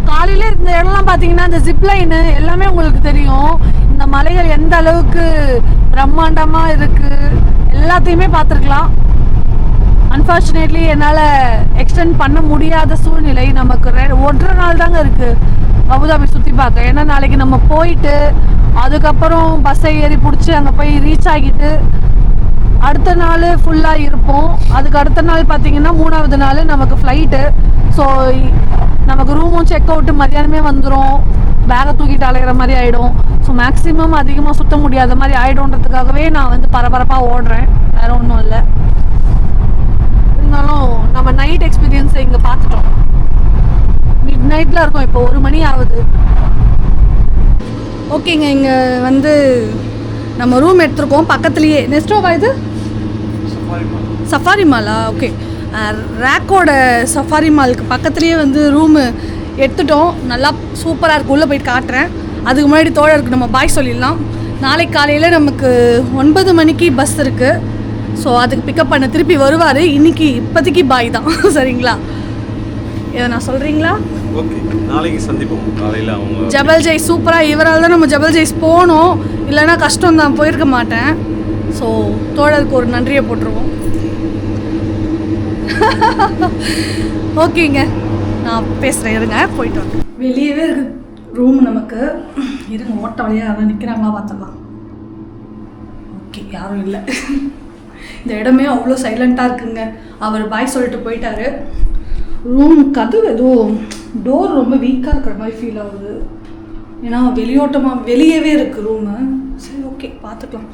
காலையில் இந்த இடம்லாம் பார்த்தீங்கன்னா இந்த ஜிப்லைனு எல்லாமே உங்களுக்கு தெரியும். இந்த மலைகள் எந்த அளவுக்கு பிரம்மாண்டமாக இருக்குது எல்லாத்தையுமே பார்த்துருக்கலாம். அன்ஃபார்ச்சுனேட்லி என்னால் எக்ஸ்டெண்ட் பண்ண முடியாத சூழ்நிலை. நமக்கு 1.5 நாள் தாங்க இருக்குது அபுதாபி சுற்றி பார்க்க. ஏன்னா நாளைக்கு நம்ம போயிட்டு அதுக்கப்புறம் பஸ்ஸை ஏறி பிடிச்சி அங்கே போய் ரீச் ஆகிட்டு அடுத்த நாள் ஃபுல்லாக இருப்போம். அதுக்கு அடுத்த நாள் பார்த்தீங்கன்னா 3ஆவது நாள் நமக்கு ஃப்ளைட்டு. ஸோ நமக்கு ரூமும் செக் அவுட்டு மதியானமே வந்துடும். பேகை தூக்கிட்டு அலைகிற மாதிரி ஆகிடும். ஸோ மேக்ஸிமம் அதிகமாக சுற்ற முடியாத மாதிரி ஆகிடும்ன்றதுக்காகவே நான் வந்து பரபரப்பாக ஓடுறேன், வேறு ஒன்றும் இல்லை. இருந்தாலும் நம்ம நைட் எக்ஸ்பீரியன்ஸை இங்கே பார்த்துட்டோம். மிட் நைட்டில் இருக்கோம், இப்போ 1 மணி ஆகுது. ஓகேங்க, இங்கே வந்து நம்ம ரூம் எடுத்துருக்கோம் பக்கத்துலேயே. நெஸ்டோவா இது? சஃபாரி மாலா? ஓகே, ரேக்கோட சஃபாரி மாலுக்கு பக்கத்துலேயே வந்து ரூமு எடுத்துட்டோம். நல்லா சூப்பராக இருக்குது. உள்ளே போயிட்டு காட்டுறேன். அதுக்கு முன்னாடி தோழருக்கு நம்ம பாய் சொல்லிடலாம். நாளைக்கு காலையில் நமக்கு 9 மணிக்கு பஸ் இருக்குது. ஸோ அதுக்கு பிக்கப் பண்ண திருப்பி வருவார். இன்னைக்கு இப்போதைக்கு பாய் தான். சரிங்களா? இதை நான் சொல்கிறீங்களா? ஓகே, நாளைக்கு சந்திப்போம் காலையில். அவங்க ஜபல் ஜெய்ஸ் சூப்பராக, இவரால் தான் நம்ம ஜபல் ஜெய்ஸ் போனோம். இல்லைன்னா கஷ்டம் தான், போயிருக்க மாட்டேன். ஸோ தோழருக்கு ஒரு நன்றியை போட்டுருவோம். ஓகேங்க, நான் பேசுகிறேன், இருங்க, போயிட்டு வரேன். வெளியவே இருக்குது ரூம் நமக்கு. இருங்க, ஓட்ட வழியாக யாரும் நிற்கிறாங்களா பார்த்துடலாம். ஓகே, யாரும் இல்லை. இந்த இடமே அவ்வளோ சைலண்ட்டாக இருக்குங்க. அவர் பாய் சொல்லிட்டு போயிட்டாரு. ரூம் கதவு ஏதோ டோர் ரொம்ப வீக்காக இருக்கிற மாதிரி ஃபீல் ஆகுது. ஏன்னா வெளியோட்டமாக வெளியவே இருக்குது ரூமு. சரி, ஓகே, பார்த்துக்கலாம்.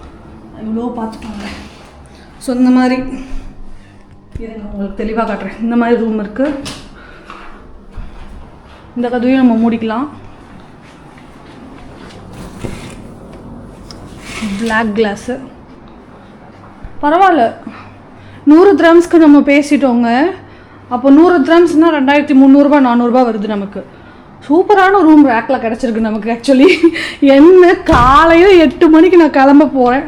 இவ்வளோ பார்த்துக்கலாங்க. ஸோ இந்த மாதிரி இருங்க, உங்களுக்கு தெளிவாக காட்டுறேன். இந்த மாதிரி ரூம் இருக்குது. இந்த கதவையும் நம்ம மூடிக்கலாம். பிளாக் கிளாஸு பரவாயில்ல. 100 கிராம்ஸ்க்கு நம்ம பேசிட்டோங்க. அப்போ 100 கிராம்ஸ்னால் 2300 400 வருது நமக்கு. சூப்பரான ரூம் ரேக்கில் கிடச்சிருக்கு நமக்கு. ஆக்சுவலி என்ன காலையில் 8 மணிக்கு நான் கிளம்ப போகிறேன்.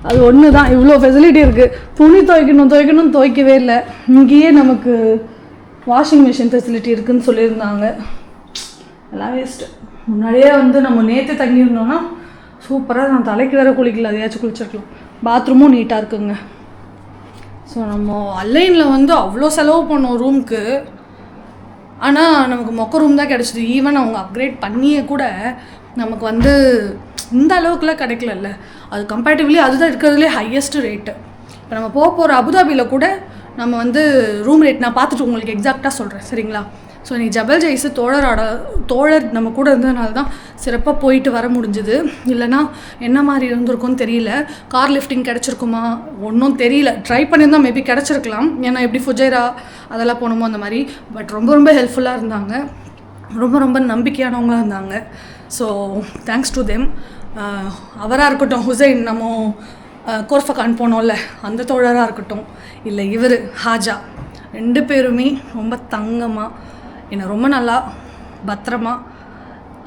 அது ஒன்று தான், இவ்வளோ ஃபெசிலிட்டி இருக்குது. துணி துவைக்கணும் துவைக்கவே இல்லை. இங்கேயே நமக்கு வாஷிங் மிஷின் ஃபெசிலிட்டி இருக்குதுன்னு சொல்லியிருந்தாங்க. எல்லாம் வேஸ்ட்டு. முன்னாடியே நம்ம நேற்று தங்கியிருந்தோன்னா சூப்பராக நான் தலைக்கு வேறு குளிக்கல, அதையாச்சும் குளிச்சிருக்கலாம். பாத்ரூமும் நீட்டாக இருக்குங்க. ஸோ நம்ம அன்லைனில் அவ்வளோ செலவு பண்ணோம் ரூமுக்கு. ஆனால் நமக்கு மொக்க ரூம் தான் கிடச்சிது. ஈவன் அவங்க அப்கிரேட் பண்ணியே கூட நமக்கு இந்த அளவுக்குலாம் கிடைக்கலல்ல. அது கம்பேரிட்டிவ்லி அதுதான் இருக்கிறதுலே ஹையஸ்ட் ரேட்டு. இப்போ நம்ம போகிற அபுதாபியில் கூட நம்ம ரூம் ரேட் நான் பார்த்துட்டு உங்களுக்கு எக்ஸாக்டாக சொல்கிறேன். சரிங்களா? ஸோ நீ ஜபல் ஜெய்ஸு தோழர் நம்ம கூட இருந்ததுனால தான் சிறப்பாக போயிட்டு வர முடிஞ்சுது. இல்லைனா என்ன மாதிரி இருந்திருக்கும்னு தெரியல. கார் லிஃப்டிங் கிடச்சிருக்குமா ஒன்றும் தெரியல. ட்ரை பண்ணியிருந்தால் மேபி கிடச்சிருக்கலாம். ஏன்னா எப்படி ஃபுஜைரா அதெல்லாம் போகணுமோ அந்த மாதிரி. பட் ரொம்ப ரொம்ப ஹெல்ப்ஃபுல்லாக இருந்தாங்க. ரொம்ப ரொம்ப நம்பிக்கையானவங்களாக இருந்தாங்க. So thanks to them. அவராக இருக்கட்டும், ஹுசைன் நம்ம கோர்ஃபகான் போனோம்ல அந்த தோழராக இருக்கட்டும், இல்லை இவர் ஹாஜா, 2 பேருமே ரொம்ப தங்கமாக என்னை ரொம்ப நல்லா பத்திரமா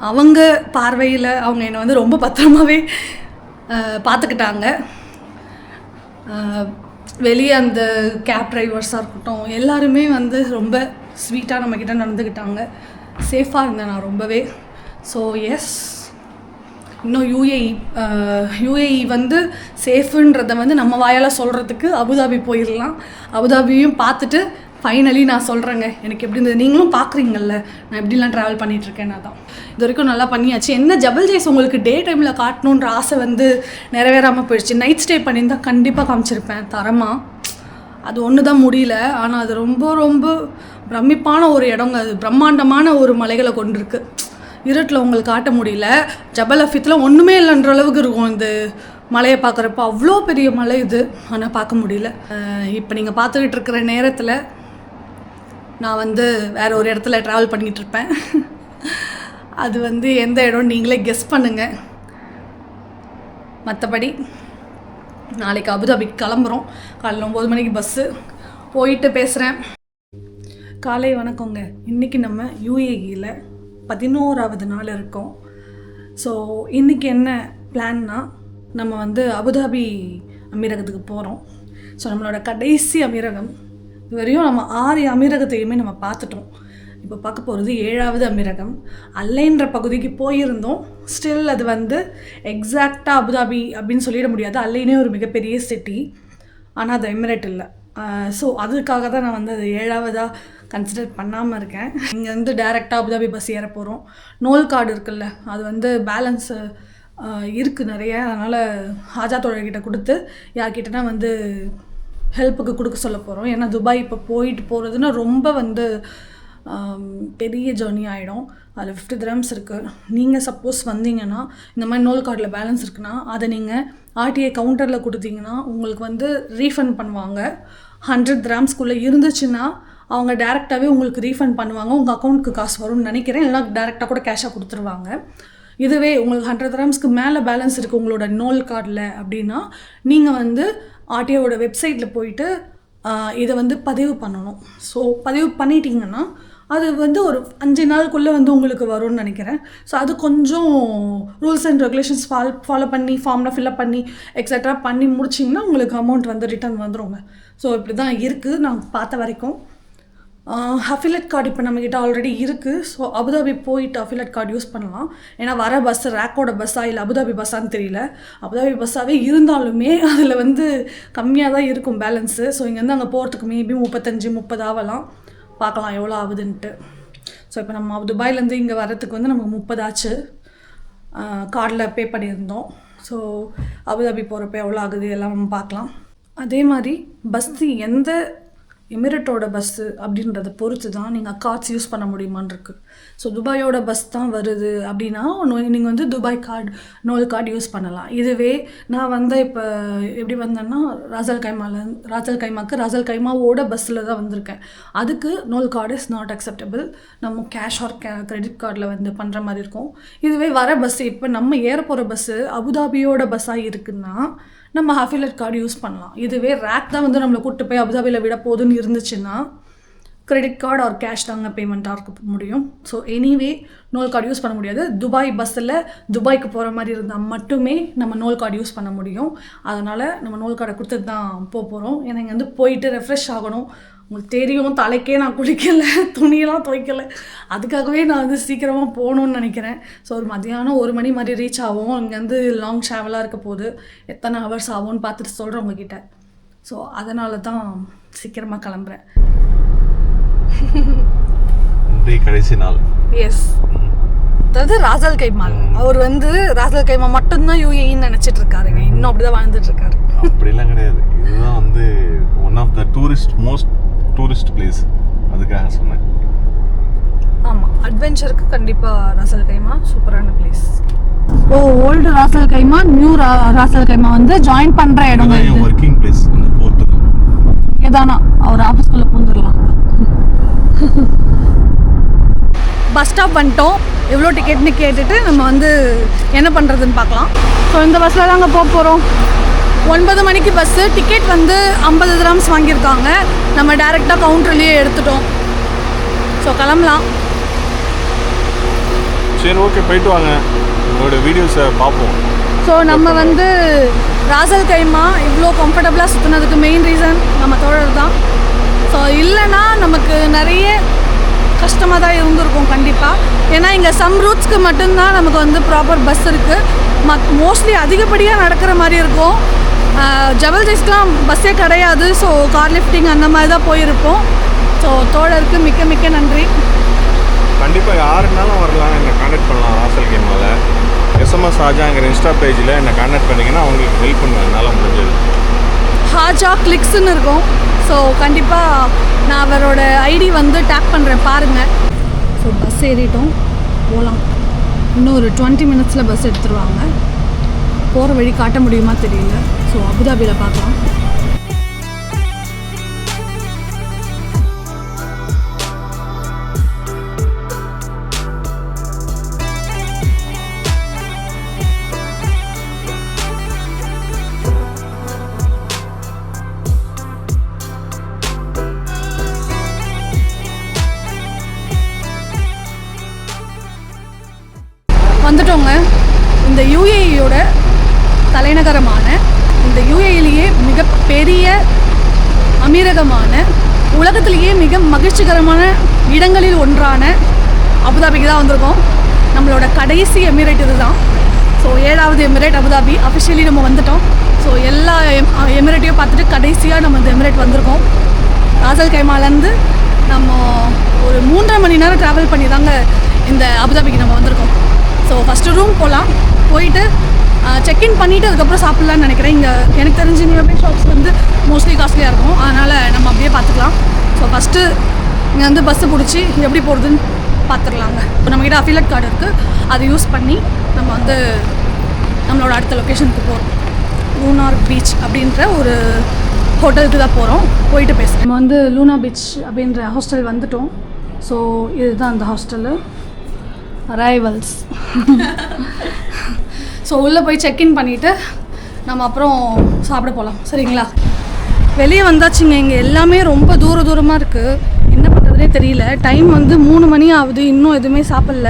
அவங்க பார்வையில் அவங்க என்னை ரொம்ப பத்திரமாகவே பார்த்துக்கிட்டாங்க. வெளியே அந்த கேப் டிரைவர்ஸாக இருக்கட்டும் எல்லாருமே ரொம்ப ஸ்வீட்டாக நம்மக்கிட்ட நடந்துக்கிட்டாங்க. சேஃபாக இருந்தேன் நான் ரொம்பவே. ஸோ எஸ், இன்னும் யூஏஇ சேஃபுன்றதை நம்ம வாயால் சொல்கிறதுக்கு அபுதாபி போயிடலாம். அபுதாபியும் பார்த்துட்டு ஃபைனலி நான் சொல்கிறேங்க எனக்கு எப்படி இருந்தது. நீங்களும் பார்க்குறீங்கல்ல நான் எப்படிலாம் ட்ராவல் பண்ணிகிட்ருக்கேன். தான் இது வரைக்கும் நல்லா பண்ணியாச்சு. என்ன ஜபல் ஜெய்ஸ் உங்களுக்கு டே டைமில் காட்டணுன்ற ஆசை நிறைவேறாமல் போயிடுச்சு. நைட் ஸ்டே பண்ணியிருந்தால் கண்டிப்பாக காமிச்சிருப்பேன் தரமாக. அது ஒன்று தான் முடியல. ஆனால் அது ரொம்ப ரொம்ப பிரமிப்பான ஒரு இடங்க. அது பிரம்மாண்டமான ஒரு மலைகளை கொண்டிருக்கு. இருட்டில் உங்களுக்கு காட்ட முடியல. ஜபல் அஃபீத்தில் ஒன்றுமே இல்லைன்ற அளவுக்கு இருக்கும் இந்த மலையை பார்க்குறப்ப. அவ்வளோ பெரிய மலை இது, ஆனால் பார்க்க முடியல. இப்போ நீங்கள் பார்த்துக்கிட்டு இருக்கிற நேரத்தில் நான் வேறு ஒரு இடத்துல ட்ராவல் பண்ணிகிட்டு இருப்பேன். அது எந்த இடம் நீங்களே கெஸ் பண்ணுங்கள். மற்றபடி நாளைக்கு அபுதாபிக்கு கிளம்புறோம். காலையில் 9 மணிக்கு பஸ்ஸு. போயிட்டு பேசுகிறேன். காலை வணக்கங்க. இன்றைக்கி நம்ம யூஏஇயில் 11வது நாள் இருக்கோம். ஸோ இன்றைக்கி என்ன பிளான்னா நம்ம அபுதாபி அமீரகத்துக்கு போகிறோம். ஸோ நம்மளோட கடைசி அமீரகம். இதுவரையும் நம்ம 6 அமீரகத்தையுமே நம்ம பார்த்துட்டோம். இப்போ பார்க்க போகிறது 7வது அமீரகம். அல்லைன்ற பகுதிக்கு போயிருந்தோம். ஸ்டில் அது எக்ஸாக்டாக அபுதாபி அப்படின்னு சொல்லிட முடியாது. அல்லைனே ஒரு மிகப்பெரிய சிட்டி, ஆனால் அது எமிரேட் இல்லை. ஸோ அதுக்காக தான் நான் அது 7வதாக கன்சிடர் பண்ணாமல் இருக்கேன். இங்கே டேரெக்டாக அபுதாபி பஸ் ஏற போகிறோம். நோல் கார்டு இருக்குல்ல, அது பேலன்ஸு இருக்குது நிறைய. அதனால் ஹாஜா தோழர்கிட்ட கொடுத்து யார்கிட்டனா ஹெல்ப்புக்கு கொடுக்க சொல்ல போகிறோம். ஏன்னா துபாய் இப்போ போகிறதுன்னா ரொம்ப பெரிய ஜேர்னி ஆகிடும். அதில் 50 dirhams இருக்குது. நீங்கள் சப்போஸ் வந்தீங்கன்னா இந்த மாதிரி நோல் கார்டில் பேலன்ஸ் இருக்குன்னா அதை நீங்கள் ஆர்டிஐ கவுண்டரில் கொடுத்தீங்கன்னா உங்களுக்கு ரீஃபண்ட் பண்ணுவாங்க. 100 dirhamsக்குள்ளே இருந்துச்சுன்னா அவங்க டேரெக்டாகவே உங்களுக்கு ரீஃபண்ட் பண்ணுவாங்க. உங்கள் அக்கௌண்ட்டுக்கு காசு வரும்னு நினைக்கிறேன். இல்லைனா டேரெக்டாக கூட கேஷாக கொடுத்துருவாங்க. இதுவே உங்களுக்கு 100 dirhamsக்கு மேலே பேலன்ஸ் இருக்குது உங்களோட நோல் கார்டில் அப்படின்னா நீங்கள் ஆர்டிஐயோட வெப்சைட்டில் போயிட்டு இதை பதிவு பண்ணணும். ஸோ பதிவு பண்ணிட்டீங்கன்னா அது வந்து ஒரு 5 நாளுக்குள்ளே வந்து உங்களுக்கு வரும்னு நினைக்கிறேன். ஸோ அது கொஞ்சம் ரூல்ஸ் அண்ட் ரெகுலேஷன்ஸ் ஃபாலோ பண்ணி ஃபார்ம்லாம் ஃபில்அப் பண்ணி எக்ஸட்ரா பண்ணி முடிச்சிங்கன்னா உங்களுக்கு அமௌண்ட் வந்து ரிட்டர்ன் வந்துடுங்க. ஸோ இப்படி தான் இருக்குது நான் பார்த்த வரைக்கும். அஃபிலேட் கார்டு இப்போ நம்மக்கிட்ட ஆல்ரெடி இருக்குது. ஸோ அபுதாபி போயிட்டு அஃபிலேட் கார்டு யூஸ் பண்ணலாம். ஏன்னா வர பஸ்ஸு ரேக்கோட பஸ்ஸாக இல்லை அபுதாபி பஸ்ஸான்னு தெரியல. அபுதாபி பஸ்ஸாகவே இருந்தாலுமே அதில் வந்து கம்மியாக தான் இருக்கும் பேலன்ஸு. ஸோ இங்கேருந்து அங்கே போகிறதுக்கு மேபி 35-30 ஆகலாம். பார்க்கலாம் எவ்வளோ ஆகுதுன்ட்டு. ஸோ இப்போ நம்ம துபாயிலேருந்து இங்கே வரத்துக்கு வந்து நமக்கு 30 ஆச்சு. கார்டில் பே பண்ணியிருந்தோம். ஸோ அபுதாபி போகிறப்ப எவ்வளோ ஆகுது எல்லாம் நம்ம பார்க்கலாம். அதே மாதிரி பஸ்ஸு எந்த எமிரேட்டோட பஸ்ஸு அப்படின்றத பொறுத்து தான் நீங்கள் கார்ட்ஸ் யூஸ் பண்ண முடியுமான்னு இருக்குது. ஸோ துபாயோட பஸ் தான் வருது அப்படின்னா நீங்கள் வந்து துபாய் நோல் கார்டு யூஸ் பண்ணலாம். இதுவே நான் வந்து இப்போ எப்படி வந்தேன்னா ராசல் கைமாவோட பஸ்ஸில் தான் வந்திருக்கேன். அதுக்கு நோல் கார்டு இஸ் நாட் அக்செப்டபிள். நம்ம கேஷ் ஆர் கிரெடிட் கார்டில் வந்து பண்ணுற மாதிரி இருக்கும். இதுவே வர பஸ்ஸு இப்போ நம்ம ஏற போகிற பஸ்ஸு அபுதாபியோட பஸ்ஸாக இருக்குன்னா நம்ம அஃபிலேட் கார்டு யூஸ் பண்ணலாம். இதுவே ரேக் தான் வந்து நம்மளை கூப்பிட்டு போய் அபுதாபியில் விட போதுன்னு இருந்துச்சுன்னா கிரெடிட் கார்டு ஆர் கேஷ் தாங்க பேமெண்ட்டாக இருக்க முடியும். ஸோ எனிவே நோல் கார்டு யூஸ் பண்ண முடியாது. துபாய் பஸ்ஸில் துபாய்க்கு போகிற மாதிரி இருந்தால் மட்டுமே நம்ம நோல் கார்டு யூஸ் பண்ண முடியும். அதனால் நம்ம நோல் கார்டை கொடுத்துட்டு தான் போகிறோம். ஏன்னா இங்கே வந்து போயிட்டு ரெஃப்ரெஷ் ஆகணும். உங்களுக்கு தெரியும், தலைக்கே நான் குளிக்கலை, துணியெல்லாம் துவைக்கலை. அதுக்காகவே நான் வந்து சீக்கிரமாக போகணுன்னு நினைக்கிறேன். ஸோ ஒரு மதியானம் 1 மணி மாதிரி ரீச் ஆகும். இங்கேருந்து லாங் ட்ராவலாக இருக்க போது எத்தனை ஹவர்ஸ் ஆகும்னு பார்த்துட்டு சொல்கிறேன் உங்ககிட்ட. ஸோ அதனால தான் சீக்கிரமாக கிளம்புறேன். கடைசி நாள். எஸ், அதாவது ராசல் கைமால். அவர் வந்து ராசல் கைமா மட்டும்தான் யூஏஇன்னு நினச்சிட்டு இருக்காருங்க. இன்னும் அப்படிதான் வாழ்ந்துட்டு இருக்காரு. அப்படிலாம் கிடையாது. இதுதான் வந்து one of the most tourist place. அதுக்காக சொன்னேன். ஆமாம், அட்வென்ச்சருக்கு கண்டிப்பாக ராசல் கைமா சூப்பரான place. Old Ras Al Khaimah, new Ras Al Khaimah வந்து ஜாயின் பண்ணுற இடம். ஒர்க்கிங் பிளேஸ் அந்த போர்ட்டு தான். ஏதானா அவர் ஆஃபீஸ்குள்ளே பூந்துடலாம். பஸ் ஸ்டாப் வந்துட்டோம். எவ்வளோ டிக்கெட்னு கேட்டுட்டு நம்ம வந்து என்ன பண்ணுறதுன்னு பார்க்கலாம். ஸோ இந்த பஸ்ஸில் தாங்க போக போகிறோம். 9 மணிக்கு பஸ்ஸு. டிக்கெட் வந்து 50 dirhams வாங்கியிருக்காங்க. நம்ம டேரெக்டாக கவுண்டர்லேயே எடுத்துட்டோம். ஸோ கிளம்பலாம். சரி, ஓகே, போயிட்டு வாங்க. உங்களோட வீடியோஸை பார்ப்போம். ஸோ நம்ம வந்து ராசல் கைமா இவ்வளோ கம்ஃபர்டபுளாக சுற்றினதுக்கு மெயின் ரீசன் நம்ம தோழர் தான். ஸோ இல்லைன்னா நமக்கு நிறைய கஷ்டமாக தான் இருந்திருக்கும் கண்டிப்பாக. ஏன்னா இங்கே சம் ரூட்ஸ்க்கு மட்டும்தான் நமக்கு வந்து ப்ராப்பர் பஸ் இருக்குது. மோஸ்ட்லி அதிகப்படியாக நடக்கிற மாதிரி இருக்கும். ஜபல் ஜெய்ஸ்லாம் பஸ்ஸே கிடையாது. ஸோ கார் லிஃப்டிங் அந்த மாதிரி தான் போயிருப்போம். ஸோ தோழருக்கு மிக்க மிக்க நன்றி. கண்டிப்பாக யாருனாலும் வரலாம், என்னை கான்டாக்ட் பண்ணலாம். ராசல் கைமாவில் எஸ்எம்எஸ் ஹாஜாங்கிற இன்ஸ்டா பேஜில் என்னை கான்டாக்ட் பண்ணிங்கன்னா அவங்களுக்கு ஹெல்ப் பண்ணுவேன் என்னால் முடிஞ்சது. ஹாஜா கிளிக்ஸ்ன்னு இருக்கும். ஸோ கண்டிப்பாக நான் அவரோட ஐடி வந்து டேக் பண்ணுறேன், பாருங்கள். ஸோ பஸ் ஏறிட்டோம், போகலாம். இன்னும் ஒரு 20 minutes பஸ் எடுத்துருவாங்க. போகிற வழி காட்ட முடியுமா தெரியல. ஸோ அபுதாபியில் பார்க்கலாம். வந்துட்டோங்க. இந்த யூஏஇயோட தலைநகரமான இந்த யூஏஇலேயே மிகப்பெரிய அமீரகமான உலகத்திலேயே மிக மகிழ்ச்சிகரமான இடங்களில் ஒன்றான அபுதாபிக்கு தான் வந்திருக்கோம். நம்மளோட கடைசி எமிரேட் இது தான். ஸோ 7வது எமிரேட் அபுதாபி. அஃபிஷியலி நம்ம வந்துட்டோம். ஸோ எல்லா எமிரேட்டையும் பார்த்துட்டு கடைசியாக நம்ம இந்த எமிரேட் வந்திருக்கோம். ராசல் கைமாலேருந்து நம்ம ஒரு 3.5 மணி நேரம் ட்ராவல் பண்ணி தாங்க இந்த அபுதாபிக்கு நம்ம வந்திருக்கோம். ஸோ ஃபஸ்ட்டு ரூம் போகலாம். போயிட்டு செக்இன் பண்ணிவிட்டு அதுக்கப்புறம் சாப்பிட்லான்னு நினைக்கிறேன். இங்கே எனக்கு தெரிஞ்சு நியர்பை ஷாப்ஸ் வந்து மோஸ்ட்லி காஸ்ட்லியாக இருக்கும். அதனால் நம்ம அப்படியே பார்த்துக்கலாம். ஸோ ஃபஸ்ட்டு இங்கே வந்து பஸ்ஸு பிடிச்சி எப்படி போகிறதுன்னு பார்த்துடலாங்க. இப்போ நம்மக்கிட்ட அஃபிலேட் கார்டு இருக்குது. அதை யூஸ் பண்ணி நம்ம வந்து நம்மளோட அடுத்த லொக்கேஷனுக்கு போகிறோம். லூனார் பீச் அப்படின்ற ஒரு ஹோட்டலுக்கு தான் போகிறோம். போயிட்டு பேசுகிறேன். நம்ம வந்து லூனா பீச் அப்படின்ற ஹாஸ்டல் வந்துட்டோம். ஸோ இதுதான் அந்த ஹாஸ்டலு. அரைவல்ஸ். ஸோ உள்ளே போய் செக்இன் பண்ணிவிட்டு நம்ம அப்புறம் சாப்பிட போகலாம். சரிங்களா? வெளியே வந்தாச்சுங்க. இங்கே எல்லாமே ரொம்ப தூரமாக இருக்குது. என்ன பண்ணுறது பண்ணுறதுனே தெரியல. டைம் வந்து 3 மணி ஆகுது, இன்னும் எதுவுமே சாப்பிடல.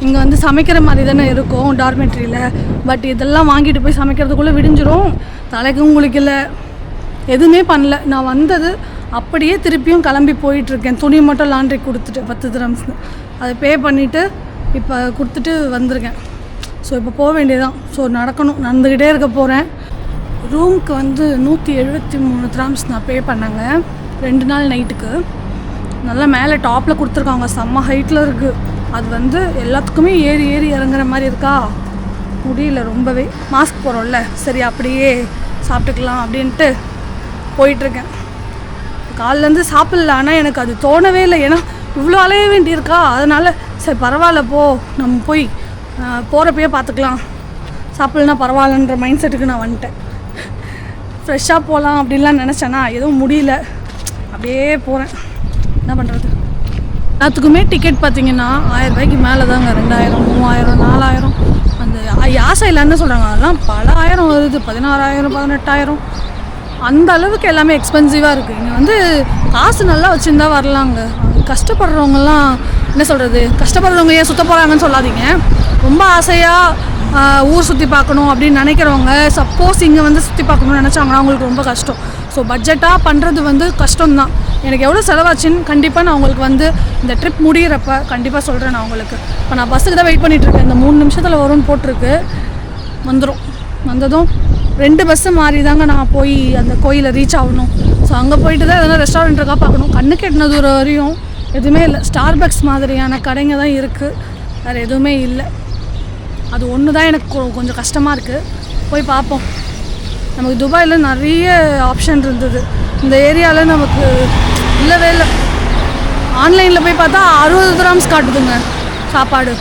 இங்கே வந்து சமைக்கிற மாதிரி தானே இருக்கும் டார்மெட்ரியில். பட் இதெல்லாம் வாங்கிட்டு போய் சமைக்கிறதுக்குள்ளே விடிஞ்சிரும். தலைக்கும் குளிக்கல, எதுவுமே பண்ணல. நான் வந்தது அப்படியே திருப்பியும் கிளம்பி போயிட்டுருக்கேன். துணி மட்டும் லாண்ட்ரி கொடுத்துட்டு 10 திரம்ஸ்னு அதை பே பண்ணிவிட்டு இப்போ கொடுத்துட்டு வந்திருக்கேன். ஸோ இப்போ போக வேண்டியதான். ஸோ நடந்துக்கிட்டே இருக்க போகிறேன். ரூமுக்கு வந்து 173 திரம்ஸ் நான் பே பண்ணேங்க 2 நாள் நைட்டுக்கு. நல்லா மேலே டாப்பில் கொடுத்துருக்காங்க, செம்ம ஹைட்டில் இருக்குது. அது வந்து எல்லாத்துக்குமே ஏறி இறங்குற மாதிரி இருக்கா, முடியல ரொம்பவே. மாஸ்க் போகிறோம்ல, சரி அப்படியே சாப்பிட்டுக்கலாம் அப்படின்ட்டு போயிட்டுருக்கேன். காலிலேருந்து சாப்பிடல, ஆனால் எனக்கு அது தோணவே இல்லை. ஏன்னா இவ்வளோ அலைய வேண்டியிருக்கா, அதனால் சரி பரவாயில்ல போ, நம்ம போய் போகிறப்பயே பார்த்துக்கலாம், சாப்பிட்லன்னா பரவாயில்லன்ற மைண்ட் செட்டுக்கு நான் வந்துட்டேன். ஃப்ரெஷ்ஷாக போகலாம் அப்படின்லாம் நினச்சேன்னா எதுவும் முடியல, அப்படியே போகிறேன். என்ன பண்ணுறது? எல்லாத்துக்குமே டிக்கெட் பார்த்தீங்கன்னா 1000 ரூபாய்க்கு மேலே தாங்க. 2000, 3000, 4000. அந்த யாசையில் என்ன சொல்கிறாங்க, அதெல்லாம் பல ஆயிரம் வருது. 16000, 18000. அந்த அளவுக்கு எல்லாமே எக்ஸ்பென்சிவாக இருக்குது. இங்கே வந்து காசு நல்லா வச்சுருந்தா வரலாங்க. கஷ்டப்படுறவங்கலாம் என்ன சொல்கிறது, கஷ்டப்படுறவங்க ஏன் சுற்ற போகிறாங்கன்னு சொல்லாதீங்க. ரொம்ப ஆசையாக ஊர் சுற்றி பார்க்கணும் அப்படின்னு நினைக்கிறவங்க, சப்போஸ் இங்கே வந்து சுற்றி பார்க்கணும்னு நினச்சாங்கன்னா அவங்களுக்கு ரொம்ப கஷ்டம். ஸோ பட்ஜெட்டாக பண்ணுறது வந்து கஷ்டம்தான். எனக்கு எவ்வளோ செலவாச்சுன்னு கண்டிப்பாக நான் உங்களுக்கு வந்து இந்த ட்ரிப் முடிகிறப்ப கண்டிப்பாக சொல்கிறேன் நான் உங்களுக்கு. இப்போ நான் பஸ்ஸுக்கு தான் வெயிட் பண்ணிகிட்ருக்கேன். இந்த 3 நிமிஷத்தில் வரும்னு போட்டிருக்கு, வந்துடும். வந்ததும் 2 பஸ்ஸு மாறி தாங்க நான் போய் அந்த கோயிலை ரீச் ஆகணும். ஸோ அங்கே போயிட்டு தான் எதனா ரெஸ்டாரண்ட் இருக்கா பார்க்கணும். கண்ணுக்கு எட்டின தூரம் வரையும் எதுவுமே இல்லை. ஸ்டார்பக்ஸ் மாதிரியான கடைங்க தான் இருக்குது, வேறு எதுவுமே இல்லை. அது ஒன்று தான் எனக்கு கொஞ்சம் கஷ்டமாக இருக்குது. போய் பார்ப்போம். நமக்கு துபாயில் நிறைய ஆப்ஷன் இருந்தது, இந்த ஏரியாவில் நமக்கு இல்லவே இல்லை. ஆன்லைனில் போய் பார்த்தா 60 திரம்ஸ் காட்டுதுங்க சாப்பாடு.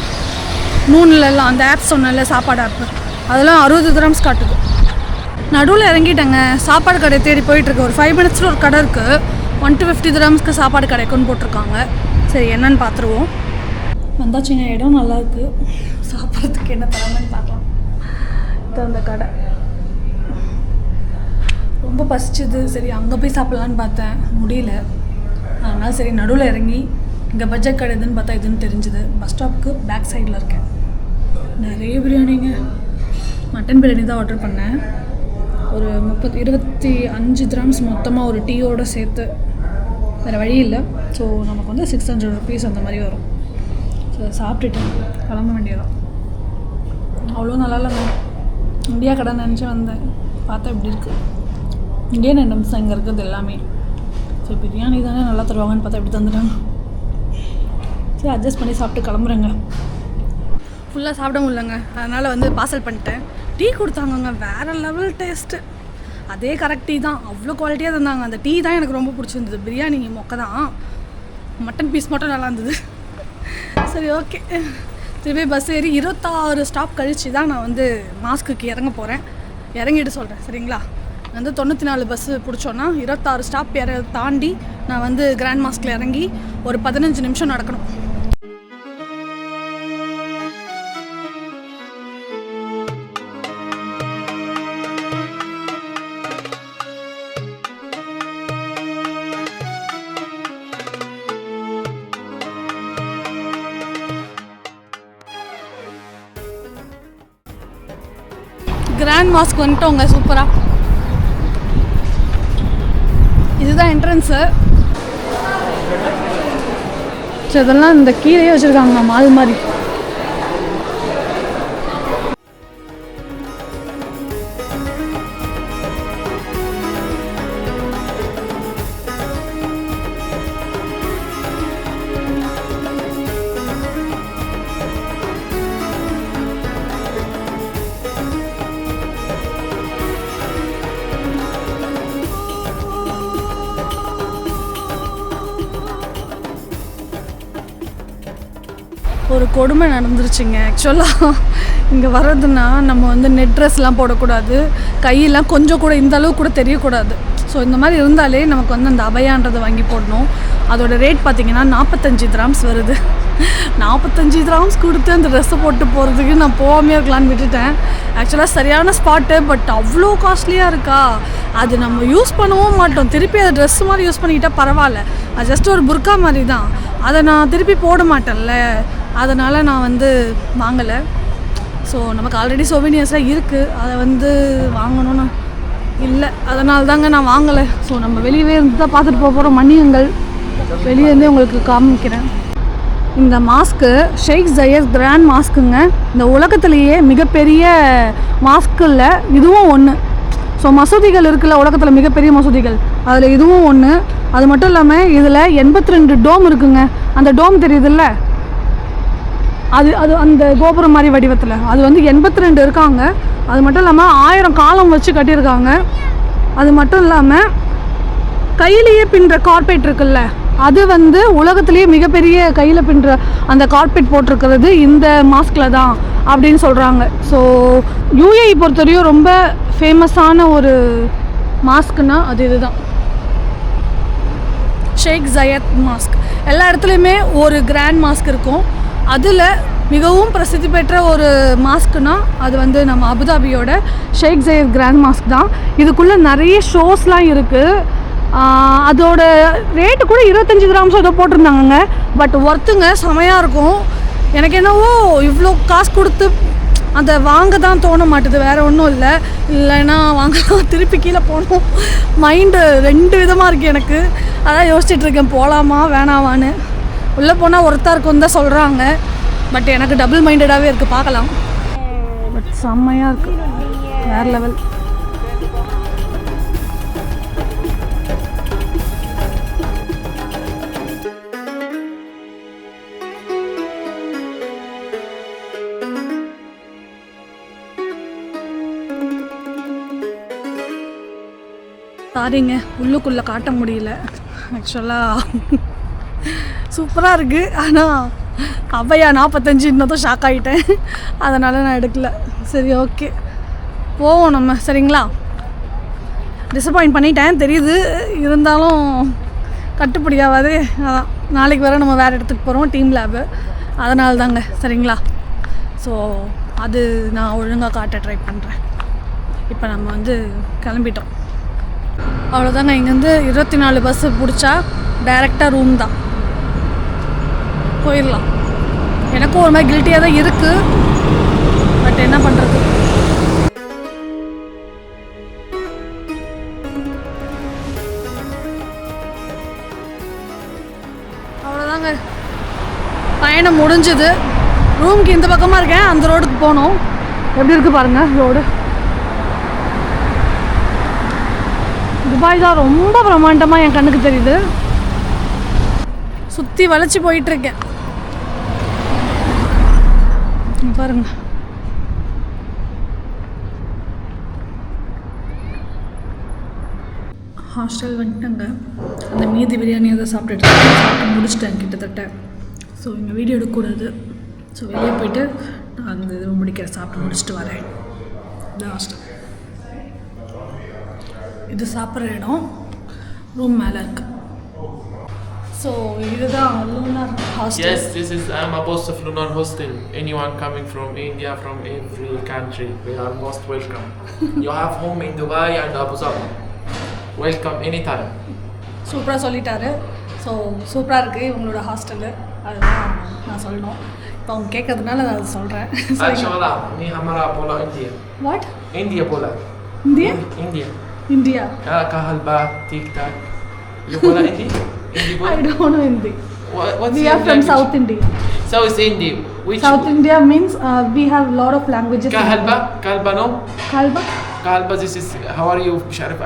நூன்லலாம் அந்த ஆப் சொன்னல, சாப்பாடு ஆப்பு, அதெல்லாம் 60 திரம்ஸ் காட்டுது. நடுவில் இறங்கிட்டேங்க, சாப்பாடு கடை தேடி போயிட்டுருக்கு. ஒரு 5 மினிட்ஸில் ஒரு கடை இருக்குது, 150 திரம்ஸ்க்கு சாப்பாடு கிடைக்குன்னு போட்டிருக்காங்க. சரி என்னன்னு பார்த்துருவோம். வந்தாச்சுங்க, இடம் நல்லாயிருக்கு. சாப்பிட்றதுக்கு என்ன தராங்கன்னு பார்க்கலாம். இது அந்த கடை ரொம்ப பசிச்சுது. சரி அங்கே போய் சாப்பிட்லான்னு பார்த்தேன், முடியல. அதனால் சரி நடுவில் இறங்கி இங்கே பட்ஜெட் கடை எதுன்னு பார்த்தா இதுன்னு தெரிஞ்சுது. பஸ் ஸ்டாப்புக்கு பேக் சைடில் இருக்கேன். நிறைய பிரியாணிங்க. மட்டன் பிரியாணி தான் ஆர்டர் பண்ணேன். ஒரு 25 திரம்ஸ் மொத்தமாக ஒரு டீயோடு சேர்த்து. வேறு வழி இல்லை. ஸோ நமக்கு வந்து 600 ருபீஸ் அந்த மாதிரி வரும். ஸோ சாப்பிட்டுட்டு கிளம்ப வேண்டியதான். அவ்வளோ நல்லா இல்லைங்க. இந்தியா கடை நினச்சி வந்தேன், பார்த்தா இப்படி இருக்குது. இந்தியன் ஐட்டம்ஸ் தான் இங்கே இருக்குது எல்லாமே. சரி பிரியாணி தானே நல்லா தருவாங்கன்னு பார்த்தா இப்படி தந்துட்டாங்க. சரி அட்ஜஸ்ட் பண்ணி சாப்பிட்டு கிளம்புறேங்க. ஃபுல்லாக சாப்பிட முடியலங்க, அதனால் வந்து பார்சல் பண்ணிட்டேன். டீ கொடுத்தாங்கங்க, வேறு லெவல் டேஸ்ட்டு. அதே கரெக்ட் டீ தான், அவ்வளோ குவாலிட்டியாக தந்தாங்க. அந்த டீ தான் எனக்கு ரொம்ப பிடிச்சிருந்தது. பிரியாணி மொக்க தான், மட்டன் பீஸ் மட்டும் நல்லா இருந்தது. சரி ஓகே, திருப்பி பஸ் ஏறி 26 ஸ்டாப் கழித்து தான் நான் வந்து மாஸ்க்குக்கு இறங்க போகிறேன். இறங்கிட்டு சொல்கிறேன் சரிங்களா. வந்து 94 பஸ்ஸு பிடிச்சோன்னா 26 ஸ்டாப் தாண்டி நான் வந்து கிராண்ட் மாஸ்கில் இறங்கி ஒரு 15 நிமிஷம் நடக்கணும். கிராண்ட் மாஸ்க் வந்துட்டோங்க, சூப்பராக. இதுதான் என்ட்ரன்ஸு. ஸோ இதெல்லாம் இந்த கீழே வச்சுருக்காங்க மால் மாதிரி. ஒரு கொடுமை நடந்துருச்சுங்க. ஆக்சுவலாக இங்கே வர்றதுன்னா நம்ம வந்து நெட் ட்ரெஸ்லாம் போடக்கூடாது, கையெல்லாம் கொஞ்சம் கூட இந்த அளவு கூட தெரியக்கூடாது. ஸோ இந்த மாதிரி இருந்தாலே நமக்கு வந்து அந்த அபயான்றதை வாங்கி போடணும். அதோட ரேட் பார்த்திங்கன்னா 45 திரம்ஸ் வருது. 45 dirhams கொடுத்து அந்த ட்ரெஸ்ஸை போட்டு போகிறதுக்கு நான் போகாமே இருக்கலான்னு விட்டுட்டேன். ஆக்சுவலாக சரியான ஸ்பாட்டு, பட் அவ்வளோ காஸ்ட்லியாக இருக்கா. அது நம்ம யூஸ் பண்ணவும் மாட்டோம். திருப்பி அதை ட்ரெஸ் மாதிரி யூஸ் பண்ணிக்கிட்டால் பரவாயில்ல, அது ஜஸ்ட் ஒரு புர்கா மாதிரி தான். அதை நான் திருப்பி போட மாட்டேன்ல, அதனால் நான் வந்து வாங்கலை. ஸோ நமக்கு ஆல்ரெடி சொவினியர்ஸாக இருக்குது, அதை வாங்கணும்னு இல்லை, அதனால தாங்க நான் வாங்கலை. ஸோ நம்ம வெளியவே இருந்து தான் பார்த்துட்டு போகிறோம். மன்னியுங்கள், வெளியே இருந்தே உங்களுக்கு காமிக்கிறேன். இந்த மாஸ்க்கு ஷேக் ஜயத் கிராண்ட் மாஸ்க்குங்க. இந்த உலகத்துலேயே மிகப்பெரிய மாஸ்கில் இதுவும் ஒன்று. ஸோ மசூதிகள் இருக்குல்ல, உலகத்தில் மிகப்பெரிய மசூதிகள், அதில் இதுவும் ஒன்று. அது மட்டும் இல்லாமல் இதில் 82 டோம் இருக்குங்க. அந்த டோம் தெரியுதுல்ல, அது அது அந்த கோபுரம் மாதிரி வடிவத்தில் அது 82 இருக்காங்க. அது மட்டும் இல்லாமல் 1000 காலம் வச்சு கட்டியிருக்காங்க. அது மட்டும் இல்லாமல் கையிலேயே பின்னுற கார்பெட் இருக்குல்ல, அது உலகத்துலேயே மிகப்பெரிய கையில் பின்னுற அந்த கார்பெட் போட்டிருக்கிறது இந்த மாஸ்கில் தான் அப்படின்னு சொல்கிறாங்க. ஸோ யூஏஇ பொறுத்தவரையும் ரொம்ப ஃபேமஸான ஒரு மாஸ்க்குன்னா அது இதுதான், ஷேக் ஜயத் மாஸ்க். எல்லா இடத்துலையுமே ஒரு கிராண்ட் மாஸ்க் இருக்கும். அதில் மிகவும் பிரசித்தி பெற்ற ஒரு மாஸ்க்குனா அது நம்ம அபுதாபியோட ஷேக் ஜயத் கிராண்ட் மாஸ்க் தான். இதுக்குள்ளே நிறைய ஷோஸ்லாம் இருக்குது. அதோட ரேட்டு கூட 25 dirhams ஏதோ போட்டிருந்தாங்கங்க. பட் ஒர்த்துங்க, செமையாக இருக்கும். எனக்கு என்னவோ இவ்வளோ காசு கொடுத்து அதை வாங்க தான் தோண மாட்டுது, வேறு ஒன்றும் இல்லை. இல்லைன்னா வாங்கலாம், திருப்பி கீழே போகணும். மைண்டு 2 விதமாக இருக்குது எனக்கு. அதான் யோசிச்சுட்ருக்கேன், போகலாமா வேணாவான்னு. உள்ளே போனால் ஒருத்தா இருக்குன்னு தான் சொல்கிறாங்க, பட் எனக்கு டபுள் மைண்டடாகவே இருக்குது, பார்க்கலாம். பட் செம்மையாக இருக்குது, வேறு லெவல். சாரிங்க, உள்ளுக்குள்ளே காட்ட முடியல. ஆக்சுவலாக சூப்பராக இருக்குது, ஆனால் அவையா 45 இன்னதும் ஷாக் ஆகிட்டேன், அதனால் நான் எடுக்கல. சரி, ஓகே, போவோம் நம்ம. சரிங்களா, டிசப்பாயிண்ட் பண்ணிட்டேன் தெரியுது, இருந்தாலும் கட்டுப்படியாகாது. அதான் நாளைக்கு வேறு நம்ம வேறு இடத்துக்கு போகிறோம், டீம் லேபு, அதனால தாங்க. சரிங்களா, ஸோ அது நான் ஒழுங்காக காட்ட ட்ரை பண்ணுறேன். இப்போ நம்ம கிளம்பிட்டோம், அவ்வளோதாங்க. இங்கேருந்து 24 பஸ்ஸு பிடிச்சா டைரெக்டாக ரூம் தான், போயிடலாம். எனக்கும் ஒரு மாதிரி கில்ட்டியாக தான் இருக்குது, பட் என்ன பண்ணுறது. அவ்வளோதாங்க, பயணம் முடிஞ்சுது. ரூமுக்கு இந்த பக்கமாக இருக்கேன், அந்த ரோடுக்கு போகணும். எப்படி இருக்குது பாருங்கள் ரோடு. துபாய் தான் ரொம்ப பிரம்மாண்டமாக என் கண்ணுக்கு தெரியுது. சுற்றி வளைச்சி போயிட்டுருக்கேன் பாருங்க. ஹாஸ்டல் வந்துட்டேங்க. அந்த மீதி பிரியாணி அதை சாப்பிட்டு முடிச்சிட்டேன் கிட்டத்தட்ட. ஸோ இங்கே வீடியோ எடுக்கக்கூடாது, ஸோ வெளியே போயிட்டு நான் அந்த இது முடிக்கிறேன், சாப்பிட்டு முடிச்சுட்டு வரேன். இந்த ஹாஸ்டல் இது சாப்பிட்ற இடம், ரூம் மேலே இருக்கு. ஸோ இதுதான் lunar hostel. Yes, I'm a boss of Lunar Hostel. Anyone coming from India, from every country, we are most welcome. You have home in Dubai and Abu Dhabi. Welcome anytime. சூப்பராக சொல்லிட்டாரு. So சூப்பராக இருக்குது இவங்களோட hostel, அதுதான் நான் சொல்லணும். இப்போ அவங்க கேட்கறதுனால நான் அதை சொல்கிறேன். Inshallah, ni hamara bola India. What? India bola. India? India. India? Kahalba, TikTok. You bola Hindi? Hindi bola? I don't know Hindi. What's We your are from language? South India. South India. Which? South India means we have lot of languages. Kahalba no? Kalba? Kahalba, this is how are you? مش عارف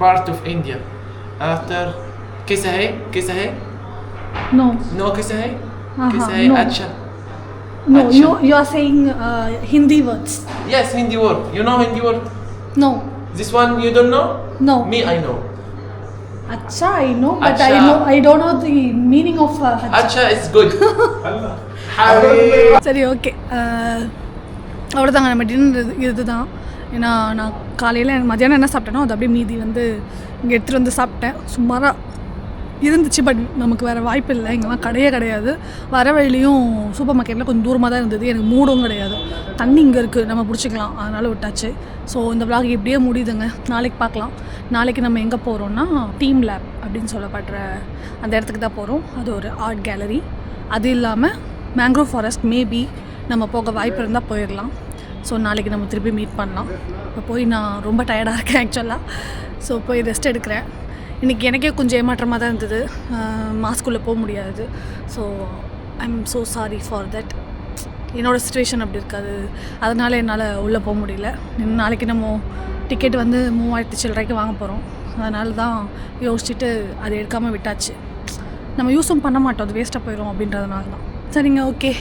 part of India. After कैसा है? No. No कैसा है? Uh-huh, कैसा है? no. अच्छा. No, Achha. you are saying Hindi words. Yes, Hindi word. You know Hindi word? No. This one you don't know? No. Me, I know. Acha, I know, but Acha. I don't know the meaning of acha. Acha is good. Habib. சரி, okay, அவ்வளோதாங்க. நம்ம dinner இதுதான். ஏன்னா நான் காலையில் மத்தியானம் என்ன சாப்பிட்டேனோ அது அப்படியே மீதி இங்கே எடுத்துகிட்டு சாப்பிட்டேன். சுமாராக இருந்துச்சு. பட் நமக்கு வேறு வாய்ப்பு இல்லை, இங்கெல்லாம் கிடையாது. வர வழியிலையும் சூப்பர் மார்க்கெட்டில் கொஞ்சம் தூரமாக தான் இருந்தது. எனக்கு மூடும் கிடையாது. தண்ணி இங்கே இருக்குது, நம்ம பிடிச்சிக்கலாம், அதனால் விட்டாச்சு. ஸோ இந்த vlog இப்படியே முடியுதுங்க. நாளைக்கு பார்க்கலாம். நாளைக்கு நம்ம எங்கே போகிறோன்னா டீம் லேப் அப்படின்னு சொல்லப்படுற அந்த இடத்துக்கு தான் போகிறோம். அது ஒரு ஆர்ட் கேலரி. அது இல்லாமல் மேங்க்ரோவ் ஃபாரஸ்ட் மேபி நம்ம போக வாய்ப்பு இருந்தால் போயிடலாம். ஸோ நாளைக்கு நம்ம திருப்பி மீட் பண்ணலாம். இப்போ போய் நான் ரொம்ப டயர்டாக இருக்கேன் ஆக்சுவலாக. ஸோ போய் ரெஸ்ட் எடுக்கிறேன். இன்றைக்கி எனக்கே கொஞ்சம் ஏமாற்றமாக தான் இருந்தது, மாஸ்க்குள்ளே போக முடியாது. So I'm so sorry for that. என்னோடய சுச்சுவேஷன் அப்படி இருக்காது, அதனால் என்னால் உள்ளே போக முடியல. நாளைக்கு நம்ம டிக்கெட் வந்து 3000 சில்லறைக்கு வாங்க போகிறோம். அதனால தான் யோசிச்சுட்டு அதை எடுக்காமல் விட்டாச்சு. நம்ம யூஸும் பண்ண மாட்டோம், அது வேஸ்ட்டாக போயிடும் அப்படின்றதுனால தான். சரிங்க, ஓகே,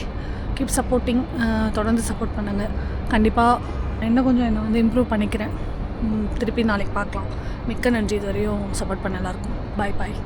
கீப் சப்போர்ட்டிங். தொடர்ந்து சப்போர்ட் பண்ணுங்கள். கண்டிப்பாக இன்னும் கொஞ்சம் என்னை வந்து இம்ப்ரூவ் பண்ணிக்கிறேன். திருப்பி நாளைக்கு பார்க்கலாம். மிக்க நன்றி, இது வரையும் சப்போர்ட் பண்ண எல்லாருக்கும். பாய்.